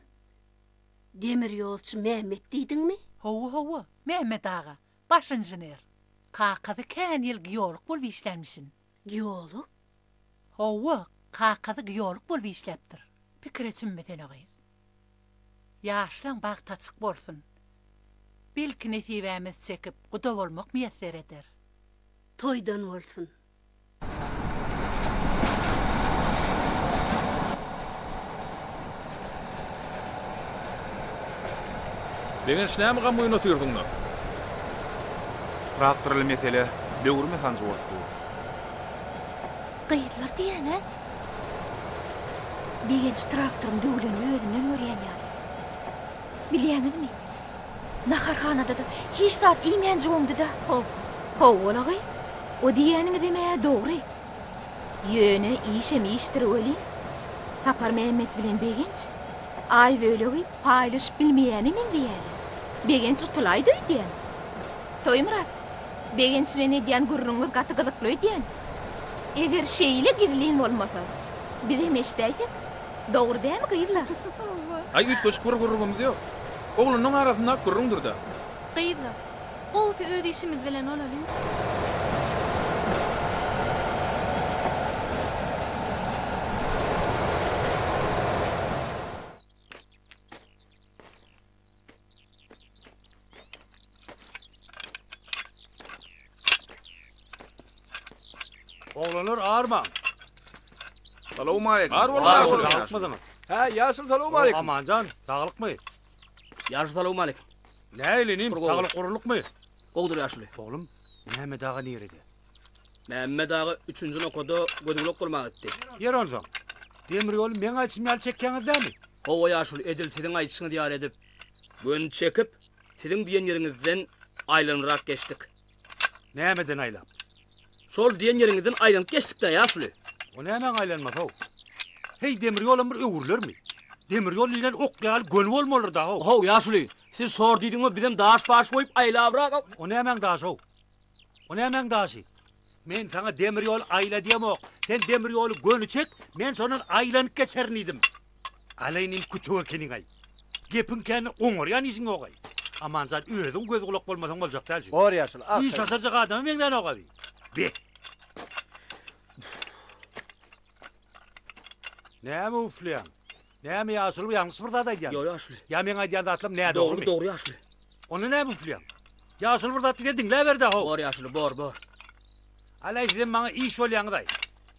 Demir ýolçy Mehmet diýdiňmi?
Hova, Mehmet ağa, baş injiner. Kakadı kän ýyl geolog bolup işlenmişsin.
Geolog?
Hova, kakadı geolog bolup işlepdir. Pikir tümmeten ağayız. Yaşlan bağ taçık bolsun. Belki netibämiz çekip guda bolmak müyesser eder.
Toydan bolsun.
Begen şlämi gam oýun otyrdyňda.
Traktorly mesele döwür mekansy bolupdy.
Gyýdlar diýene. Begenç traktorum döwlenmi özünden öýrenýär. Bilýäňizmi? Naharhanada da hiç tat iýmenji boldy da.
Ho, olagay. O diýeniňi demää dogry. Ýöne işem işdir öli. Tapar Mehmet bilen Begenç. Ay bölegi paylaş bilmeýäni men diýerler. Begenç utulaýdy diýen. Toýmurat. Begenç bilen edýän gurrunňyz gaty gyzykly diýen. Eger şeýle gidilin bolmasa, biz hem eşdäýdik. Dogry dämi gyýdlar?
Ay ütköş gurrunumyz ýok. Oğlunun arasında gurrundur da.
Gyýdlar. Gowsy öz işimiz bilen olalım.
Oğlanır ağırma.
Salamu aleykum.
Dağılıkmadı mı?
Ha, Yaşıl salamu aleykum.
Aman can, dağılık mı?
Yaşlı salamu aleykum.
Ne eylenim, dağılık kuruluk mı?
Qowdur yaşlı.
Oğlum, Mehmet ağa nerede?
Mehmet ağa 3-nji nokoda gödüňlük bolmak etdi.
Yer ondan. Demir yolu men açsam yal çekkeňiz dämi?
Owa yaşlı edil siziň aýtşyňy diýar edip, gön çekip, siziň diýen ýeriňizden aýlanrak geçdik.
Nämeden aýlap?
Şol diýen ýeriňizden aýlanyp geçdik da yaşlı.
O nämen aýlanmaz o? Hey demir yolum bir öwürlermi? Demir yol bilen okýal gön bolmaly da o.
Ho yaşlı, siz sor diýdiňiz bizim daş baş goýup aýlabrak.
O nämen daş o? O nämen daşy? Men sana demir yol aýla diýemok. Sen demir yolu gönü çek, men şonun aýlanyp geçernidim. Alaynyň kutuwa keniň aý. Gepin keni oňor ýany işiň ogay. Aman zat özüň göz gulak bolmasaň boljak dälçi.
Doğru Yaşıl.
Hiç şaşıracak adam menden ogaby. Be. Näme uflayan? Näme ýaşyl bu ýalňyş bir zat aýdýan?
Yo yaşlı.
Ya men aýdýan zatlam näde
Dogry, dogry yaşlı.
Onu näme uflayan? Ýaşyl bir zat diňle berde ho.
Bor yaşlı, bor.
Alay sizin maňa iş bolýangyday.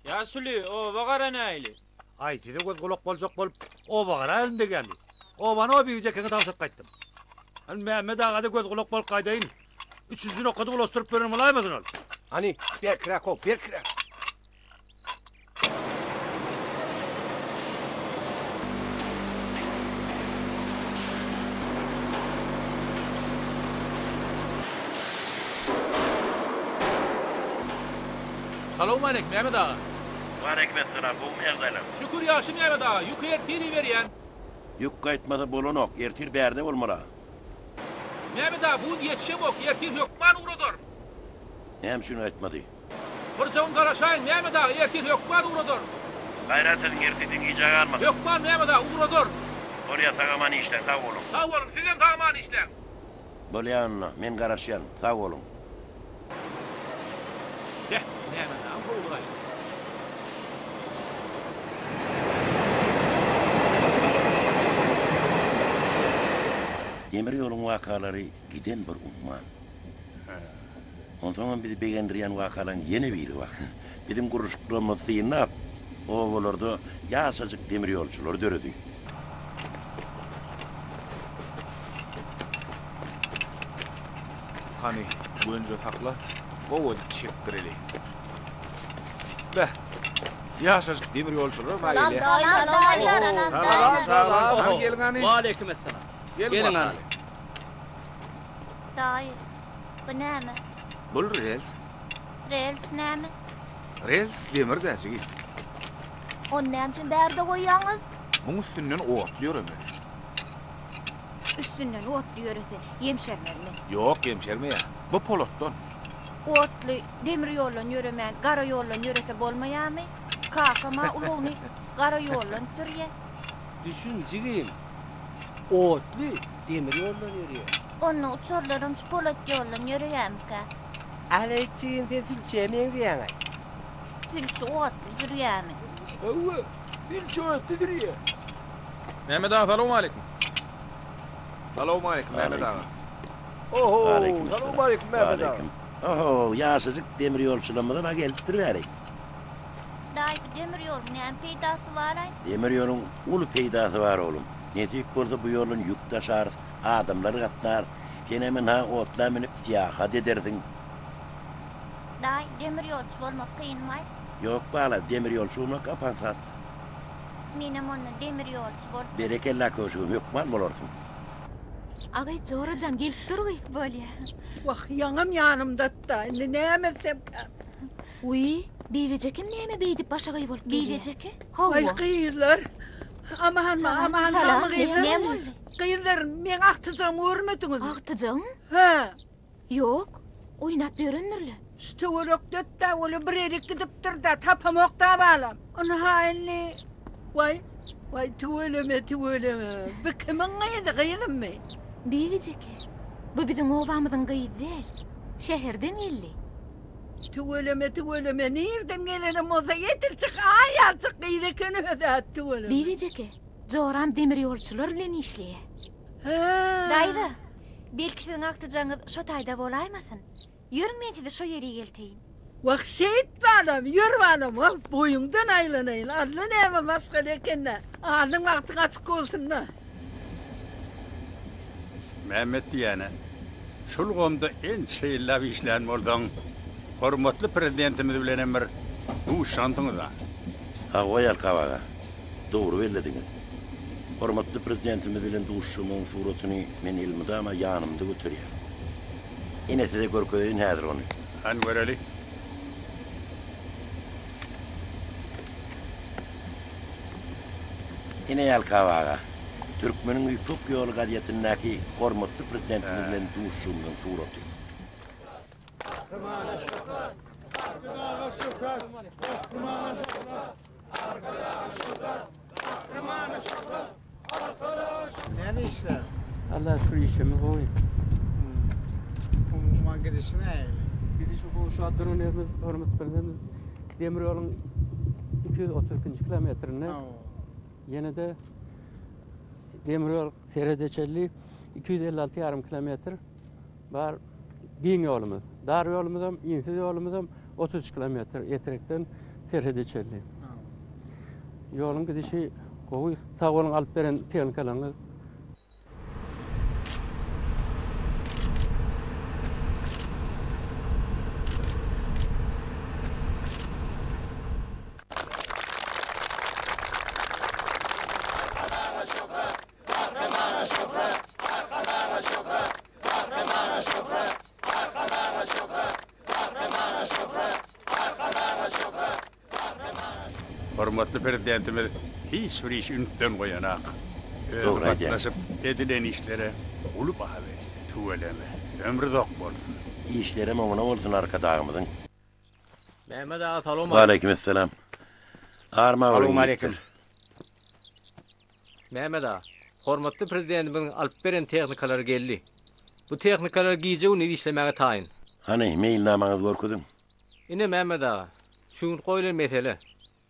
Yaşly, o bagara näýli?
Ay, size göz gulak boljak bolup, o bagara elinde geldi. O bana o biýjekini tapşyryp gaýtdym. Al Mehmet ağa da göz gulak bolup gaýdaýyn. 300 nokoda ulaştırıp berim olaýmasyn ol.
Hani, bir krak o, bir krak.
Salamu aleykum Mehmet ağa.
Wa aleykumselam, bu merdalam.
Şükür ýaşy Mehmet ağa, ýük ertiri berýän.
Ýük gaýtmada bolanok, ertir bärde bolmala.
Mehmet ağa, bu ýetişebok, ertir ýokman urador.
Hem şunu aýtmady.
Bir jawun garaşaýyn Mehmet ağa, ertir ýokman urador.
Gaýratyň ertidiň ijaga alma.
Ýokman Mehmet ağa, urador.
Oraya tagamany işler, sag bolun.
Sag bolun, sizem tagamany işler.
Bolýan, men garaşýan, sag bolun.
Mehmet ağa, bu uğraşdy.
Demir yolun wakalary giden bir umman. Ondan bizi beğendiren vakalan yeni biri var. Bizim kuruşukluğumuz sıyınap, o olurdu, yasacık demir yolcular dörüdü.
Hani, önce hakla, o çektireli. Be, yasacık demir yolcular var ile. Salam, gelin hani.
Wa aleykumselam.
Gelin hani.
Dayı, bu näme?
Bul rels.
Rels näme?
Rels demir däçigi.
O näme üçin bärde goýýaňyz?
Muň üstünden otlýar ömer.
Üstünden otlýar ese, ýemşermelmi?
Yok, ýemşermeýär. Bu polotdan.
Otly, demir ýollan ýöremän, gara ýollan ýörese bolmaýarmy? Kakama ulugny gara ýollan sürýär.
Düşün jigim. Otly, demir ýollan ýörýär.
Onu uçurlarım Polat yollan yürüyemke.
Alekçiğin sen sülçemeyen diyene.
Sülçü oğat yürüyemin.
Owa, sülçü oğat yürüye.
Mehmet ağa, salamu aleyküm.
Salamu aleyküm Mehmet ağa.
Oho,
Aleyküm
salamu aleyküm Mehmet ağa.
Oho, yağsızık demir yolçulamada gelip duruverik.
Day demir yolun yani peydası var ay.
Demir yolun ulu peydası var oğlum. Netik bolsa bu yolun yük taşar, adamlar katlar. Sen hemen ha otla minip siyahat ederdin.
Day demir yolcu olmak kıyınmay.
Yok bala, demir yolcu olmak kapan sat.
Minem onu demir yolcu oldu.
Berekella koşum yok mal olursun.
Agay Zoracan gelip durguy.
Böyle.
Vah yanım yanımda da. Ne emesem.
Uy, beyvecekim neme beydip başa gay bolup geliyor.
Beyveceki?
Ay kıyırlar. Aman kıyırlar. Kıyırlar, men aktıcam görmediniz.
Aktıcam?
He.
Yok, oynap görünürlü.
Stüvölök dötte, öyle bir erik gidip dur da tapamak da bağlam. Onu haini. Vay tüveleme. Bir kimin gıydı kıyılım mı?
Beyveceki, bu bizim ovamızın gıyı vel. Şehirden geldi.
Tüveleme, nereden gelelim olsa yetilcik ayarcık gıydı könü öde tüveleme.
Beyveceki, Zoram demir yolçular bilen işleye.
Daydı, belki sizin aktıcağınız şu tayda bolaymasın. Yürümeydi de şu yeri gelteyin.
Vak seyit bağlam, yürü bağlam, al boyundan aylanayın. Adlı neyme başka dekenle. Adın vakti açık olsun da.
Mehmet diyene, şul gomda en çeyillab işleyen boldan, hormatlı prezidentimiz bilen emir, bu şantını da.
Ha koyal kavaga. Doğru bellediniz. Hormatlı prezidentimiz bilen duşumun suratını men ilmide ama yanımda götürüyor. Yine size korkuyorsun nedir onu?
Han göreli.
Yine yal kavaga. Türkmenin Ütop yolu kadiyetindeki hormatlı prezidentimiz bilen duşumun suratı.
Arkadaşlar, arkadaşlar, arkadaşlar.
Ne işler?
Allah şükür işimi koy.
Umuma gidişi ne?
Gidişi bu şu adını nerede hürmet bilmemiz. Demir yolun 230 kilometrine. Yine de demir yol Seredeçelli 256 yarım kilometre var. Bin yolumuz. Dar yolumuzum, insiz yolumuzum 30 kilometre yeterekten Seredeçelli. Yolun gidişi koy sağ olun alıp veren tehlikeleriniz.
Hormatlı prezidentimiz hiç bir iş üntden koyanak.
Doğru,
Katlaşıp edilen işlere ulu baha verin, tüveleme, ömrü dok bolsun.
İşlerim ona olsun arkadağımızın.
Mehmet ağa salamu
Aleykümselam. Arma olun.
aleyküm. Mehmet ağa, hormatlı prezidentimin alıp veren texnikaları geldi. Bu texnikalar giyeceği ne işlemeye tayin.
Hani mailnamanız korkudun?
Ine Mehmet ağa, şun koyulan mesele.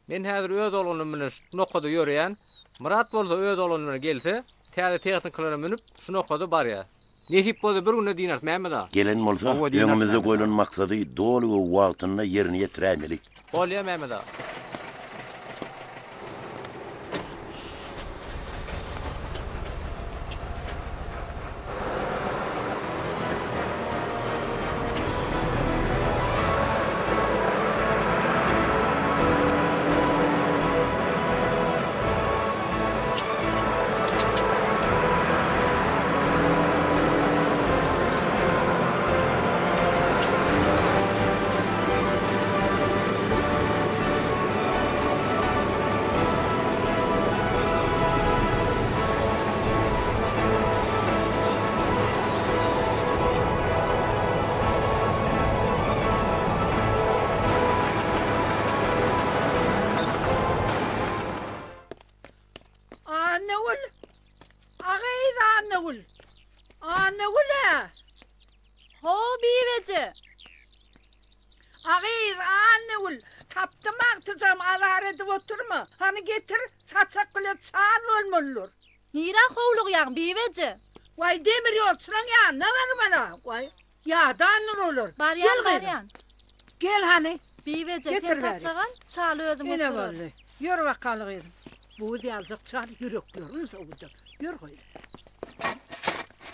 Men häzir öz olanymyny nokada yöreýän, Murat bolsa öz olanymyna gelse, täze texnikalara minip şu nokada barýar. Nehip bolsa bir güne dinar Mehmet ağa.
Gelen bolsa, öňümizde koyulan maksady dolu we wagtyna ýerine ýetirämelik.
Bolýar Mehmet ağa.
Anne gule.
Ho biveci.
Ağır anne gul. Taptım artıcam arar edip oturma. Hani getir saçak gule çağın olmalır.
Nira hovluk yağın biveci.
Vay demir yolçulan ya ne var bana? Vay ya danır olur.
Baryan baryan.
Gel hani.
Biveci
Getir
ten
bari.
kaçagan çalı ödüm
Yine
oturur.
vallahi. Yürü bakalım. Bu diyalcık çal yüreklerini soğudu. Yürü koy.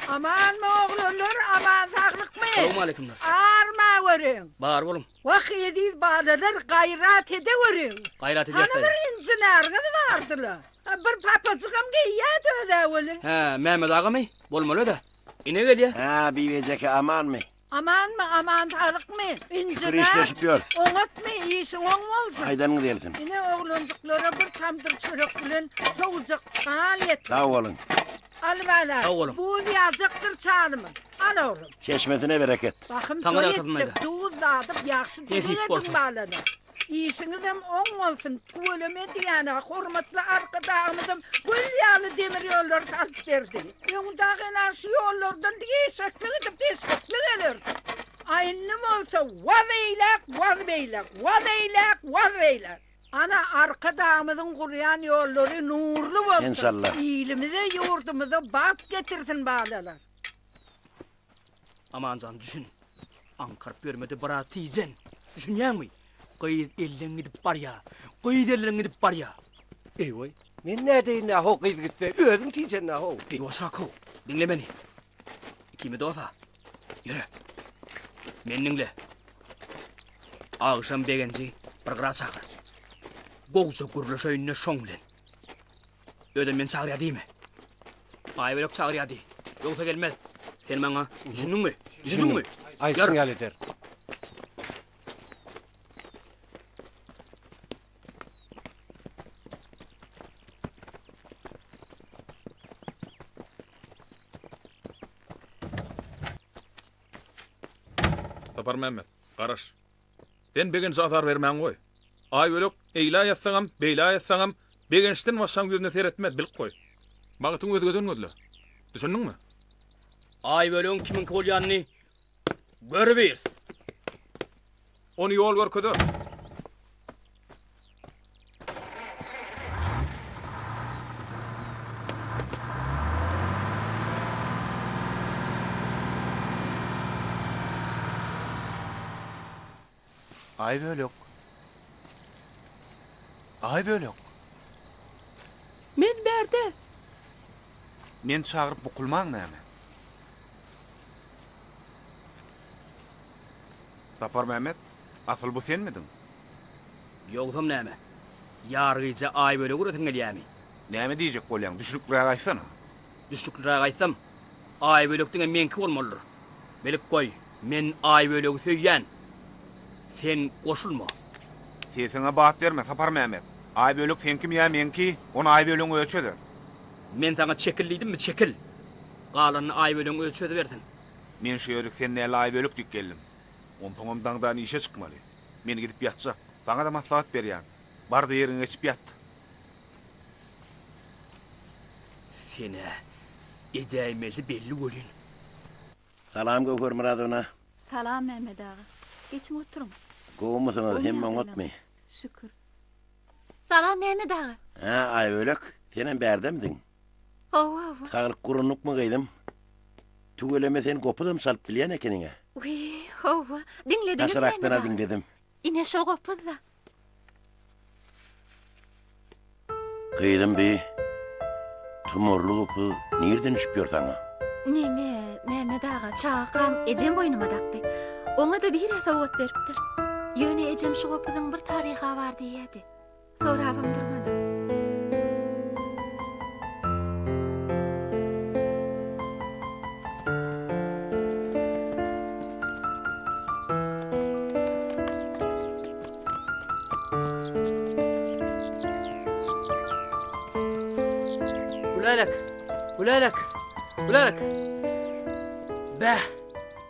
Aman mı oğlunlar, aman sağlık mı?
Selamun aleykümler.
Ağırma görün.
Bağır oğlum.
Vak yediğiz bağlılar gayrat ede görün.
Gayrat edip
Hanı bir incinler gıdı vardılar. Bir papacıkım giyyedi öyle öyle.
He, Mehmet ağa mı? Bolmalı da. İne gel ya.
Ha, bir veceke aman mı?
Aman mı, aman sağlık mı?
Şükür işleşip yor.
Onat mı, iyisi on olsun.
Aydanın diyelim.
Yine oğluncuklara bir tamdır çörek bilen soğucak çağal yetti.
Sağ olun.
Al bala.
Sağ olun.
Bu diyecektir çağırımı. Al oğlum.
Çeşmetine bereket.
Bakım
Tanrı
toy
arkasındaydı.
edecek, tuğuz dağıtıp yakşı
Yetip olsun.
dinledin balını. İyisiniz hem on olsun, tuğulemedi yani, hurmatlı arkadağımızın gül yağlı demir yolları talp verdi. Yondağılar şu yollardan değişikli gidip değişikli gelir. Aynım olsa vazeylek, vazeylek, vazeylek, vazeylek. Ana arkadağımızın kuruyan yolları nurlu olsun.
İnşallah.
İyilimize, yurdumuza bat getirsin bağlılar.
Aman can düşün. Ankarp görmedi bara tizen. Düşünyen mi? Kıyıd elden gidip var ya. Kıyıd elden gidip var ya.
Ey vay. Men neredeyim ne ho kıydı gitti. Özüm tiyecen ne ho.
Ey vasako. Dinle beni. Kimi doza. Yürü. Men dinle. Ağışan begenci bir kıra çağır. Goğza gurlaşa önüne şoň bilen. Öden men çağır ya değil mi? Ayvelok çağır ya değil. Yoksa gelmez. Sen bana düşündün mü? Düşündün mü?
Ay sinyal eder.
Tapar Mehmet, qaraş. Ben begen zatar vermän goý. Ay ölük, eýla ýatsaňam, beýla ýatsaňam, begençden başaň ýüzüne seretmez, bilip goý. Bagytyň özüge dönmediler. Düşündiňmi?
Ay bölüň kimin bolýanyny görüber.
Onu ýol görkezler.
Ay bölük. Ay bölük.
Men berde.
Men çağırıp bukulmaň näme? Tapar Mehmet, asıl bu sen miydin?
Yoksam näme? Yargıca ay bölüg uratyň gelýärmi?
Näme diýjek bolýan? Düşlükräk aýsana.
Düşlükräk aýsam, ay bölükdiňe menki bolmalydyr. Bilip goý, men ay bölügi söýýän. Sen koşulma.
Sesine baat verme Tapar Mehmet. Ay bölük sen kim ya menki, onu ay bölüğün ölçödür.
Men sana çekilliydim mi çekil. Galanı ay bölüğün ölçödü verdin.
Men şu yörük seninle ay bölük dük geldim. Ontoňumdan da işe çıkmaly. Men gidip yatsa, sana da maslahat berýän. Barda ýeriňe geçip yat.
Sene edäýmeli belli bolýan.
Salam Gökür Muradowna.
Salam Mehmet ağa. Geçim oturun.
Goğumusunuz hem oňatmy.
Şükür.
Salam Mehmet ağa.
Ha, ay bölük. Senem berdemdin.
Ova.
Sağlık kurunluk mu gıydım? Tügeleme sen kopudum salıp bilyen ekenine.
Uy, ova. Dinlediniz
Nasıl
Mehmet
aklına
ağa?
dinledim.
Ine şo gopuzda.
Gıydım bir tumorlu kopu nereden düşüp sana?
Neme, Mehmet ağa çağakam ejem boynuma taktı. Ona da bir sowat beripdir. Yöne ejem şu gopuzyň bir tariha bar diýedi. Sorabym durmady.
Ulalak. Bäh,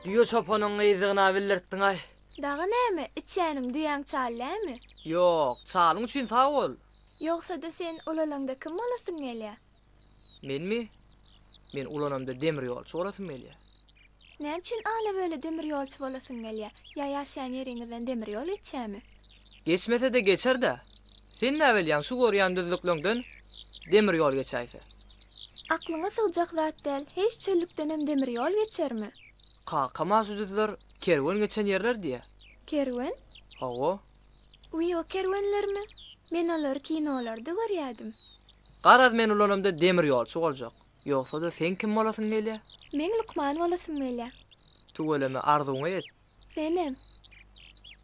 diýo çopanyň gyzygyna bildirtdiň ay.
Daga näme? İçäniň duýaň çalýarmy?
Yok, çalyň üçin sag ol.
Ýoksa da sen olalanda kim bolasyn gelýär?
Men mi? Men ulanamda demir yolçy bolasym gelýär.
Näçin ala böyle demir yolçy bolasyn gelýär? Ya ýaşaýan ýeriňizden demir yol geçämi?
Geçmese de geçer de. Sen näwelýän şu görýän düzlüklüňden demir yol geçäýse.
Aklyňa syljak zat däl, hiç çöllükden hem demir yol geçermi?
Kama südüzler kerwen geçen yerler diýe.
Kerwen?
Hawa.
Uy, o kerwenlermi? Men olary kinolarda görýärdim.
Garaz men ulanamda demir yolçy boljak. Ýoksa da sen kim bolasyn gelýär?
Men Lukman bolasym gelýär.
Tuweleme arzuňy et.
Senem.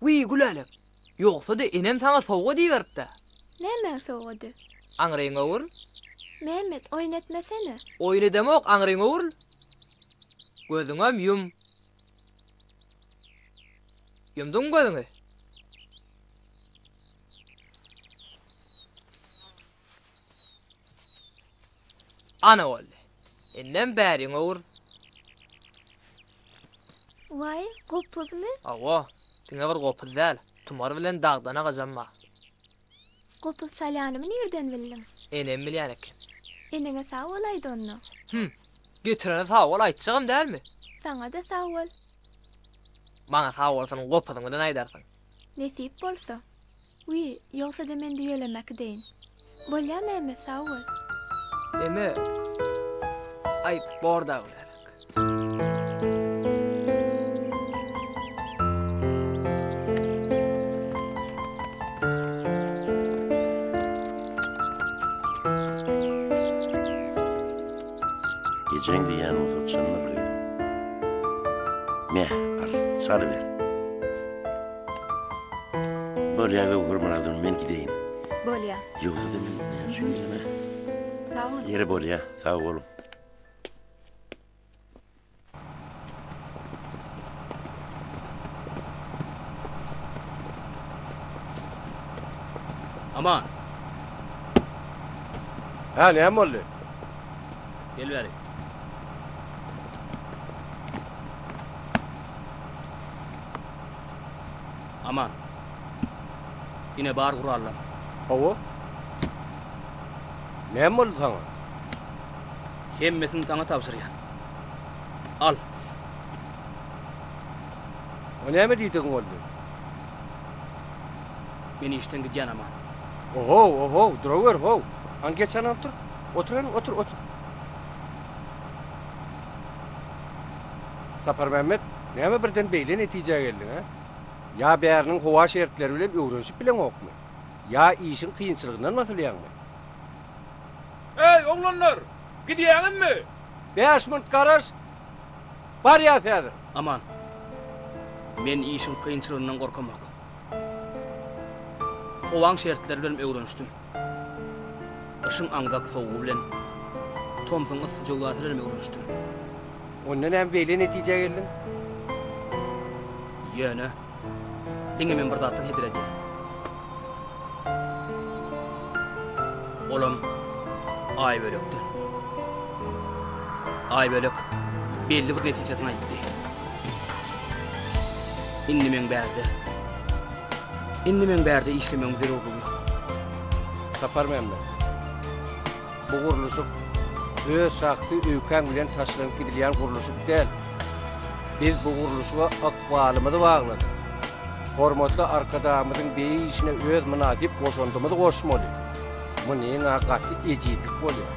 Uy, gülälim. Ýoksa da enem sana sowga diýeripdi.
Näme sowgady?
Aňryňa urul.
Mehmet, oýnatmasana.
Oýnademek aňryňa urul. Gözüňem yum. Yumdun gözüňi. Ana ol. Enem bäriňe urul.
Vay, gopuzmy?
Awa, tiňe bir gopuz däl. Tumar bilen dagdana gazanma.
Gopuz çalanymy nerden bildin?
Enem bilýän eken.
Enine sağ olaýdy onu.
Getirene sağ ol aýtjagym dälmi?
Saňa da sağ ol.
Bana sağ bolsaň gopuzyň bilen aýdarsyň.
Nesip bolsa. Uy, ýoksa da men diýelemek deýin. Bolýarmy sağ ol.
Eme. Ay, borda ular.
Geceň diýen bolsa çynlyk. Meh, al, sarı ver. Bolýaga urmaladyn men gideýin.
Bolýa.
Ýoksa da men näme düşünýärme?
Sağ ol.
Yere bolýa, sağ ol.
Aman.
Ha, näme boldy?
Gel beri. Aman. Yine bar kurallam.
Hawa. Näme boldy saňa?
Hemmesini sana tapşyrýan. Al.
O näme diýdiň boldy?
Meni işten gidýän aman.
Oho, durawer, ho. An geçen otur. Otur. Sapar Mehmet, näme birden beýle netije geldiň, ha? Ya bäriniň howa şertleri bilen öwrenşip bilen okmy? Ya işin kıyınçylygyndan masalanýarmy?
Ey oğlanlar, gidýäňizmi?
5 minut garaş. Bar ýa-tädir.
Aman. Men işin kıyınçylygyndan gorkamak. Howaň şertleri bilen öwrenşdim. Işın aňdak soğugy bilen Tomsyň yssyjyklaty bilen öwrenşdim.
Ondan hem beýle netije geldiň?
Ýöne. Diňe men bir zatdan hedir edýär. Olam Aýbölekden. Aýbölek belli bir netijadan aýtdy. Indi men bärde işlemeň zerurlugy ýok.
Sapar Mehmet. Bu guruluşuk öz şahsy öýken bilen taşlanyp gidilýän guruluşuk däl. Biz bu guruluşga akbalymyzy bagladyk. Hormatly arkadaşymyzyň beýi işine öz münasip goşundymyzy goşmaly. Bu neň akaty ejitlik bolýar.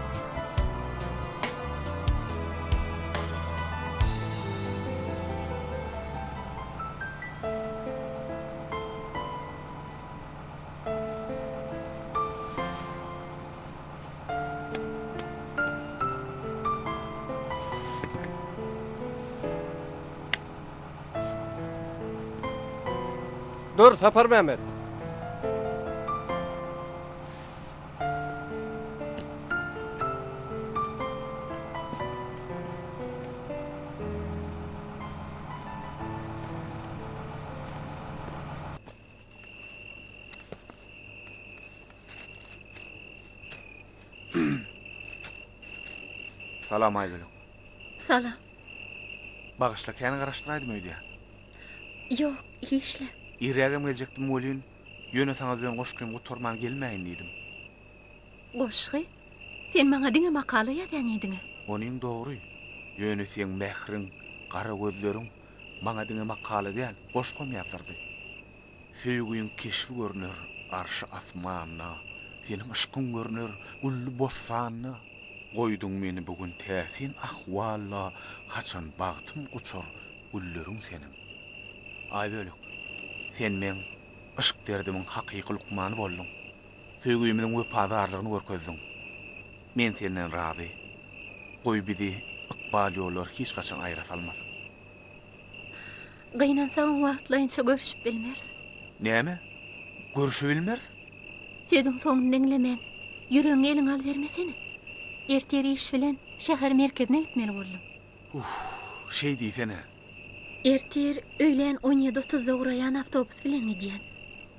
Dur Sapar Mehmet.
Salam Aýbölek.
Salam.
Bagışla keni garaşdyraýdym öýde.
Yok, hiçle.
İrəgəm geljekdim bolýan. Ýöne saňa özüm goşgym guturman gelmäýin diýdim.
Goşgy? Sen maňa diňe makala ýazan ediň.
Onuň dogry. Ýöne sen mehriň, gara gözleriň maňa diňe makaly däl, boş kom ýazardy. Söýgüň keşfi görnür arşy asmanyna, seniň aşkyň görnür ully bostanyna. Goýduň meni bugün täsin ahwalla, haçan bagtym guçar ulleriň seniň. Ay bölük, sen men aşk derdimiň hakyky lukmany boldyň. Söýgüýümiň wepadarlygyny görkezdiň. Men senden razy. Goý bizi ykbal ýollar hiç gaçan aýra salmaz.
Gynansaň wagtlaýynça görüşüp bilmez.
Näme? Görüşüp bilmez?
Seziň soňuny diňlemen, ýüregiň eliň al bermesini. Erteri iş bilen şäher merkezine gitmeli boldum.
Şey diýsene.
Erter öýlen 17:30-da urayan awtobus bilen gidýän.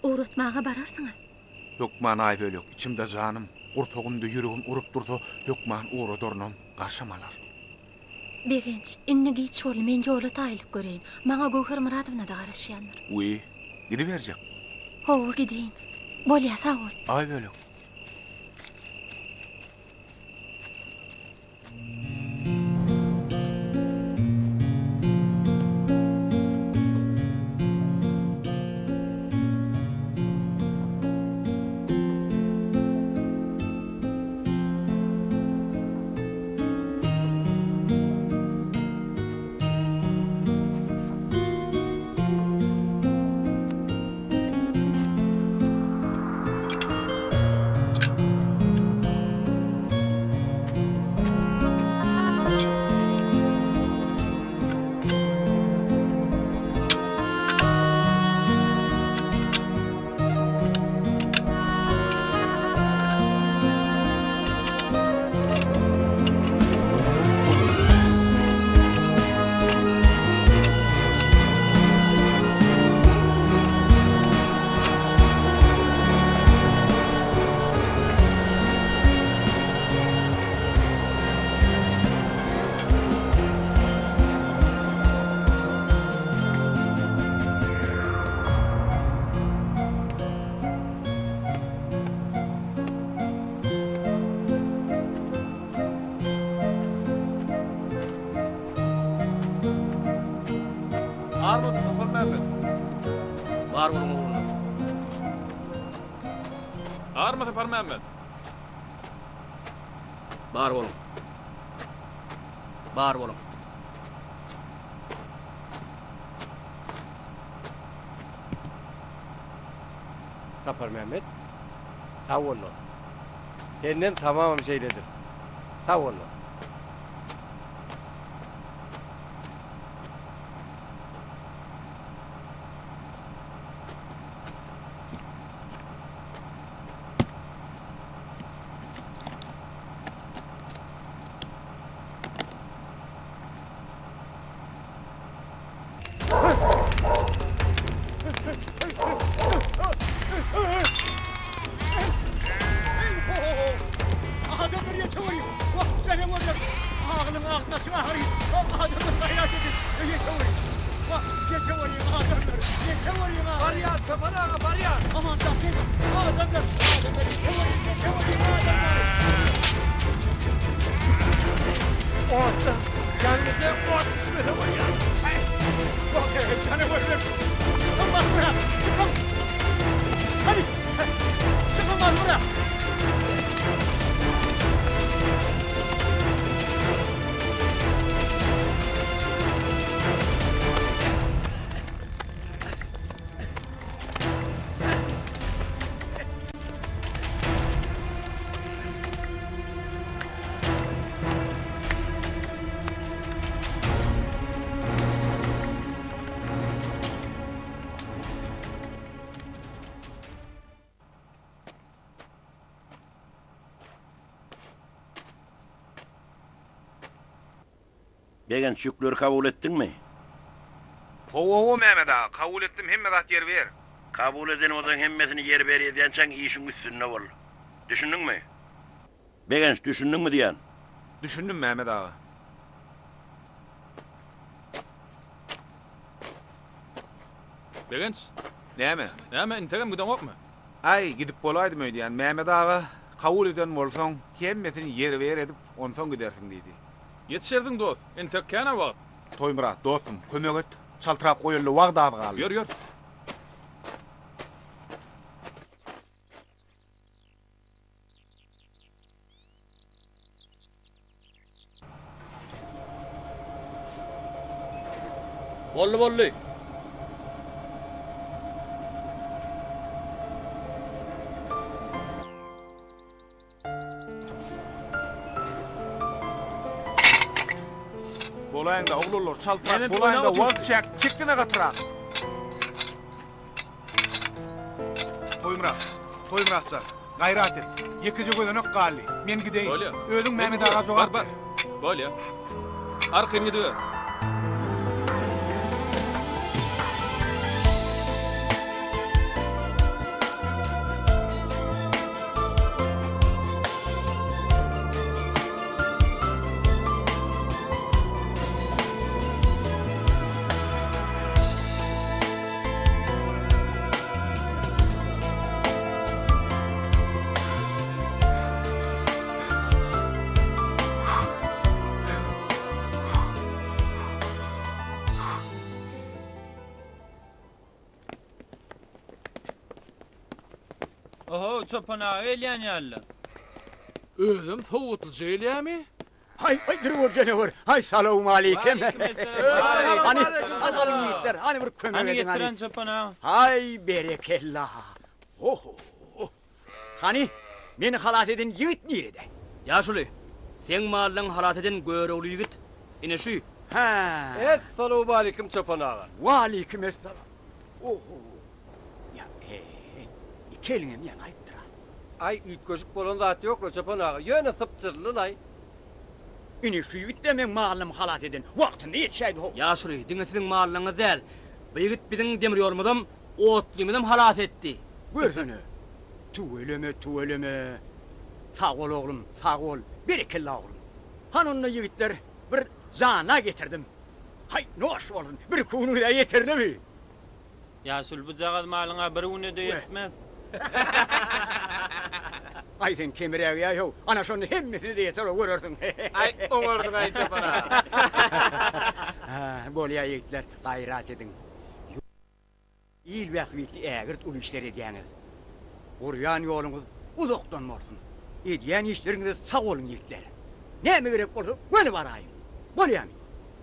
Uğratmaga bararsyňa.
Ýokman ay bölük, içimde janym, urtogumda ýüregim urup dursa, ýokman uğra dornam garşamalar.
Begenç, inni giç bol, men ýola taýlyp göreýin. Maňa Gowher Muradowyna da garaşýanlar.
Uy, gidiberjek.
Howa gideýin. Bolýa sag bol.
Ay bölük.
Bar bolun oğlum.
Arma Sapar Mehmet.
Bar bolun. Bar bolun.
Sapar Mehmet. Sağ olun. Senden tamamım şeyledir. Sağ olun.
Begen çükleri kabul ettin mi?
Howa Mehmet ağa, kabul etdim, hemme zat yer ver.
Kabul eden odan hemmesini yer ver edýänçäň işiň üstünde bol. Düşündün mü? Begen düşündün mü diýen?
Düşündüm Mehmet ağa.
Begenç.
Näme?
Näme integem gidem okma?
Ay, gidip bolaýdym öýdýän. Mehmet ağa, kabul eden bolsaň hemmesini yer ver edip onsoň gidersiň diýdi.
Yetişerdin dost. En tekkene wagt.
Toymura, dostum, kömek et. Çaltırap koyullu wagda algaly.
Yor.
Bolly.
Bolayında oğlulur, çaltırap,
Evet,
bolayında
bana
wagt çekdine gatırak. Toymuraqçar, gayrat et. Yekice gödenek galli. Men gideyin.
Bolya.
Özüň Mehmet ağa jogap ber.
Bolya. Arkyny döwer.
Oho, çopan ağa elyan yalla.
Özüm soğutucu eləyəmi?
Hay dur canavar. Hay selamun aleyküm. Hani azalım yiğitler. Hani bir kömek
Hani
edin
getiren
hani.
çopan ağa.
Hay berekellah. Oho. Hani meni halat edin yiğit nerede?
Yaşuly, sen mahallan halat eden görewli ýigit. Ine şu.
Ha.
Assalamu alaykum çopan ağa.
Wa aleyküm esselam. Oho. Ya kelingem yan ayttıra.
Ay ütköşük bolan zat yok çopan ağa. Ýöne sypçyrly lay.
Ine şu yiğit de men mahallam halat edin. Wagtynda ýetşädi ho.
Yaşuly, diňe siziň mahallaňyz däl. Bu ýigit biziň demir ýolmadam, otlymydam halat etdi.
Görsene. Tuveleme. Sağ ol oğlum, sağ ol. Berekellah oğlum. Hanonla yiğitler bir zana getirdim. Hay noş olun, bir kunu da yeterli mi?
Ýaşul bu jagaz malyňa bir güne de yetmez.
Ay sen kemireg ya yo. Ana şonu hemmesi de yeter o görürsün.
Ay oňardyň ay çopan ağa.
Bolya yiğitler gayrat edin. İl wagtly ägirt ul işler edýäňiz. Uryan ýoluňyz uzakdanmarsın. Edýän işleriňizde sag bolun yiğitler. Näme gerek bolsa meni baraýyn. Bolýamy.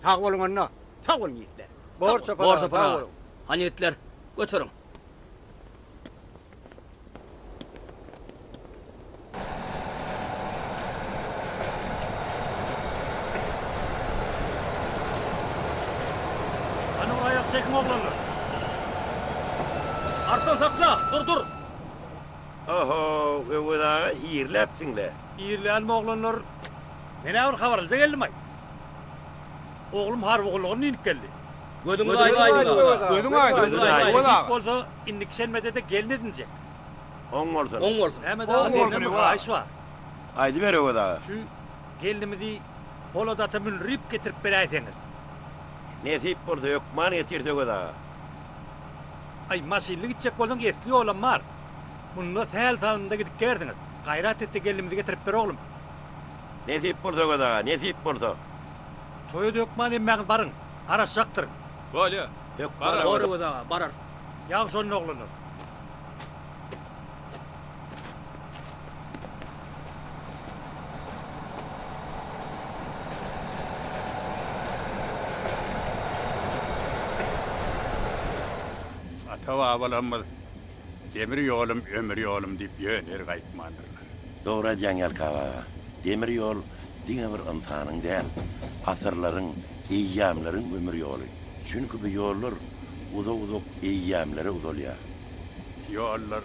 Sag bolun anna, sag bolun yiğitler.
Bor çopan ağa, sag bolun.
Hani etler, götürün.
Hani ayak çekim oğlanlar.
Artan sakla, dur.
Oho, öweda ýerläpsiňle.
İyirleyen oğlanlar. Mene bir habarlıca geldim ay. Oğlum harbi oğluğun inik geldi.
Gödüňiz aýdy.
Bolsa innik senmede de gelin edince.
Oň bolsun.
Hemen daha gelin var ayş var.
Aýdy ber öweda.
Şu gelinimizi kolodata münrip getirip berayseňiz.
Nesip bolsa ýokman ýetirse öweda.
Ay maşinli gidecek bolsaň etli oğlan var. Bununla sel salında gidip geldiňiz. Gayrat etdi gelinimizi getirip ber oğlum.
Nesip bolsa öweda, nesip bolsa.
Toýa dökman emmäňiz barın. Araşaktırın.
Bolya.
Doğru da barar.
Ýa şonun oğlany. Ata babalarymyz demir ýolum, ömür ýolum diýip ýöner gaýtmandylar.
Dogry jaňal kawa. Demir ýol diňe bir ymtanyň däl. Asyrlaryň, eýýämleriň ömür ýoly. Çünki bu ýollar uzak eýýämlere uzalýar.
Ýollar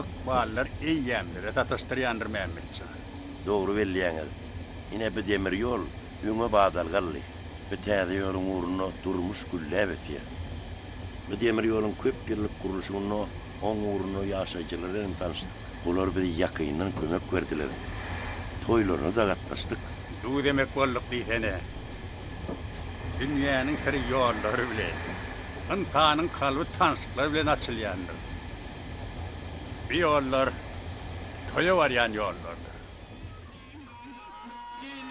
ykballar eýýämlere tataşdyrýandyr Mehmetçi.
Dogry belliňiz. Ine bu demir ýol öňe badalgaly. Bu täze ýoluň uruny durmuş güllebetýär. Bu demir ýoluň köp ýyllyk gurulşyny oň uruny ýaşaýjylaryň tanışdyk. Olar bizi ýakyndan kömek berdiler. Toýlaryny da gatnaşdyk.
Bu demek bolluk diýsene. Dünýäniň kiri ýollary bilen, insanyň kalby tanşyklar bilen açylýandyr. Bu ýollar toýa barýan ýollardyr.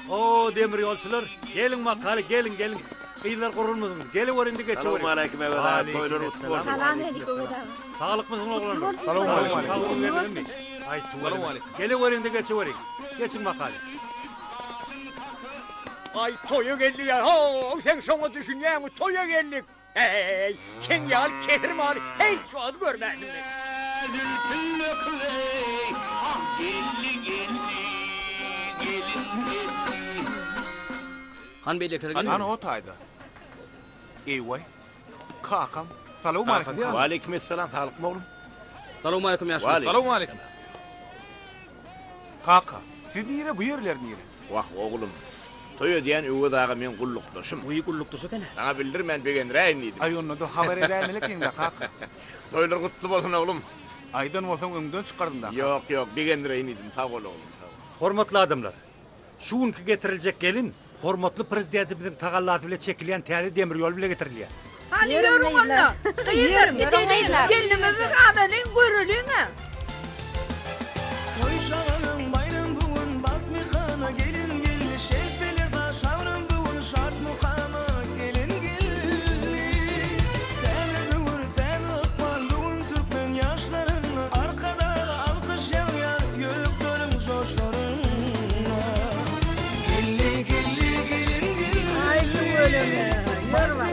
O demir yolçular, gelin makale, gelin. Kıyılar kurulmadın. Gelin var indi geçe var.
Selamun aleyküm evvela. Toylar utku olsun.
Salam aleyküm Öweda.
Sağlık mısın oğlan?
Selamun
aleyküm. Ay tuvalim. Gelin var indi geçe var. Geçin makale. Ay toyu geldi ya. Ho, sen şonu düşünüyor mu? Toya geldik. Hey, sen yal kehirman. Hey, şu adı görmedim.
Han beylekler geldi.
Ana o tayda. Eyvay. Kakam. Selamun aleyküm.
Ve aleykümselam. Sağlık mı oğlum?
Selamun aleyküm yaşlı.
Selamun aleyküm.
Kaka. Siz nire bu yerler nire?
Vah oğlum. Toyu diyen üvü dağı men kulluktaşım.
Uyu kulluktaşı kene.
Sana bildir men begen reyim dedim.
Ay onu da haber edemelekin de kaka.
Toylar kutlu olsun oğlum.
Aydan olsan öňden çıkardın da.
Yok begen reyim dedim. Sağ ol oğlum.
Hormatly adamlar. Şuunki getirilecek gelin, hormatly prezidentimizin tagallady ile çekilen täze demir yol bile getirilýär.
Hani yürün onu. Kıyırım. Gelinimizin amelin görülüğüne.
Koyşağının bayram buğun bakmi kana gelin gelin şerpeli taşavrum buğun şart mukama gelin gelin tene dur tene ıkmal buğun Türkmen yaşlarına arkada alkış yağar göklerin coşlarına gelin gelin
Haydi ölüme. Yorma.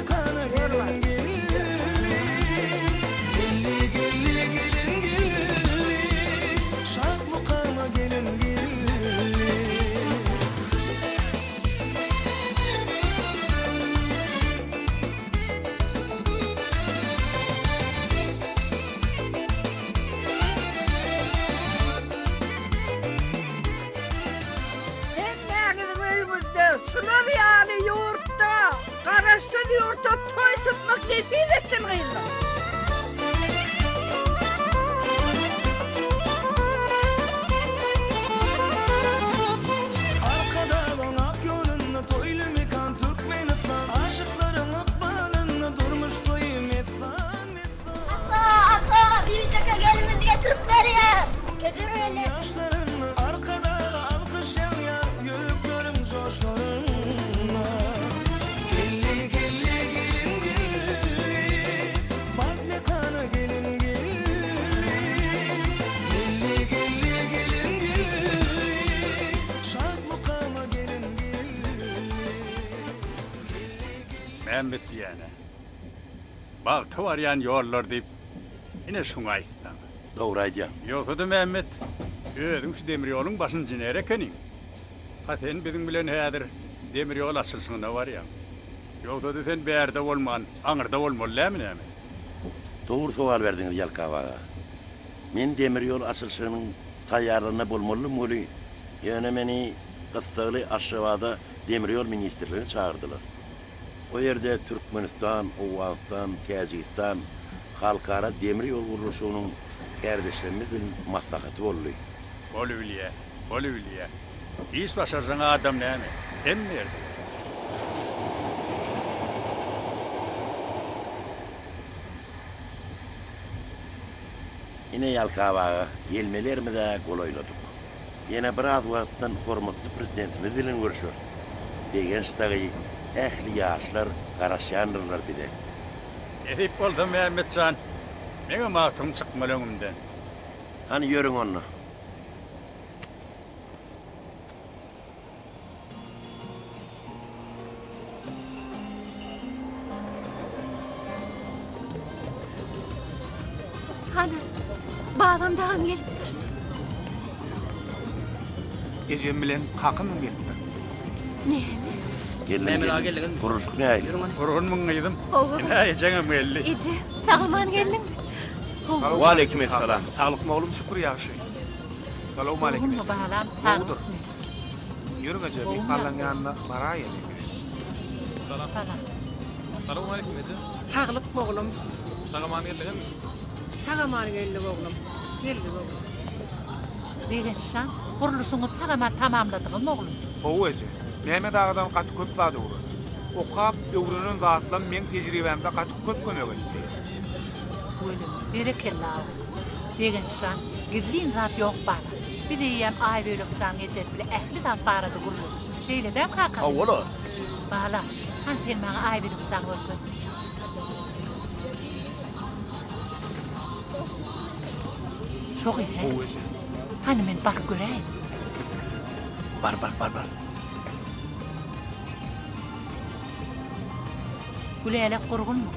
Sular yani yoğurtta, karıştı yoğurtta toy tutmak nefis ettim gıyla.
Arkada ak yolunda toylu mekan Türkmen ıflan aşıkların ıkbalında durmuş toyu mefan
Ata, bir dakika gelimizi getirip nereye? Gece öyle.
yaşlarına arkada alkış yağar göklerin coşlarına gelin bak ne kana gelin şad mukama gelin
Mehmet diyene. Baktı var yani yollar deyip yine şuna ayttan.
Doğru aydiyan.
Yok da Mehmet. Ödüm şu demir yolun başını cinere kenin. Haten bizim bilen hedir demir yol açılsına var ya. Yok da sen bir yerde olman, anırda olmalı mı ne mi?
Doğru sual verdiniz Yalkavağa. Men demir yol açılışının tayyarlarına bulmalı mı? Yani meni Kıstalı Aşşavada demir yol ministerlerini çağırdılar. O yerde Türkmenistan, Oğuzistan, Kazakistan, halkara demir yol kuruluşunun kardeşlerimizin maslahatı oluyor.
Bolivya. İş başarsan adam ne mi? Hem nerede?
Yine Yalkavağa gelmelerimi de kolayladık. Yine biraz vakitten hormatlı prezidentimiz ile görüşüyor. Degen stagi ehli yaşlar karaşandırlar bir de.
Edip oldu Mehmetcan. Mene matım çıkmalı önümden.
Hani yürün onu.
Hani babam dağım gelipdir.
Gecem bilen kakam gelipdir.
Ne?
Mehmet ağa geldi.
Kuruluşuk ne aylı?
Kurun mun gıydım.
Oğlum.
Ne ecen geldi.
Ece, dağıman geldin.
Ve aleykümselam.
Sağlık mı oğlum? Şükür yaxşı. Selamun aleyküm.
Oğlum balam.
Doğrudur. Yürü gece bir kallan yanına bara yedik.
Selamun aleyküm Ece.
Sağlık mı oğlum?
Sağaman geldin mi?
Sağaman geldi oğlum. Geldi oğlum. Begen sen kuruluşunu tamamladın mı oğlum?
O Ece. Mehmet Ağa'dan kaçı köp zade uğru. Okap öwrünün zatlan men tecrübemde kaçı köp kömek etti.
Oğlum, berekella oğlum. Begen sen birliğin rahat yok bana. Bir deyem ay bölükcan ecet bile ähli tapbarady gurulur. Şeýledem kaka.
Ola.
Bala, han sen maňa ay bölükcan boldy. Çok iyi. Hani men bark göreyim.
Bar.
Gülele kurgun mu?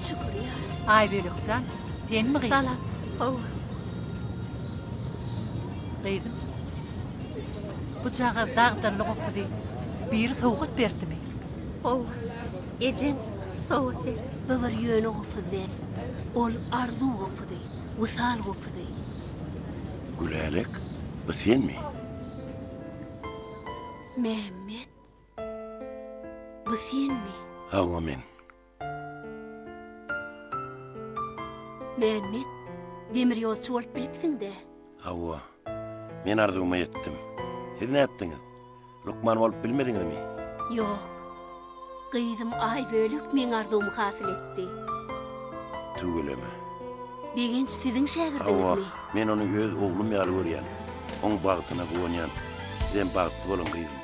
Şükür yaz.
Ay bölükcan, sen mi gıydın?
Dalam. Ow.
Gıydın. Bu çağı dağdırlık okudu. Bir soğuk berdi mi?
Ow. Ecem soğuk berdi.
Böwer ýöne gopdy. Ol arzu gopdy. Wysal gopdy.
Gülelek, bu sen mi?
Mehmet. Bu sen mi?
Hawa men.
Mehmet. Demir ýolçy bolup bilipsiň-de.
Hawa. Men arzuwma etdim. Siz ne etdiňiz? Lukman bolup bilmediňizmi?
Ýok. Gıydym ay bölük men arzuwmy hasyl etdi.
Tügüleme.
Begenç siziň
Hawa,
şagirdiniňizmi?
men onu öz oglum ýaly görýän. Oň bagtyna gowanýan. Sen bagtly bolun gıydym.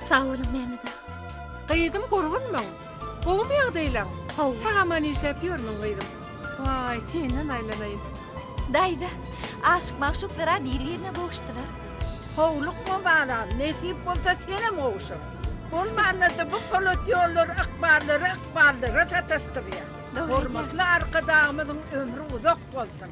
Sağ olun Mehmet ağa.
Gıydım kurgunmu? Oğum ýagdaýlaň. Sağa mani işlep ýörmün gıydım. Vay, senden aylanayım.
Dayda, aşk maşuklara bir-birine boğuştular.
Hovluk mu bana? Nesip bolsa sene mi oğuşur? Olmanada bu polotiyollar akbarları sataştırıyor. Hormatly arkadağımızın ömrü uzak bolsun.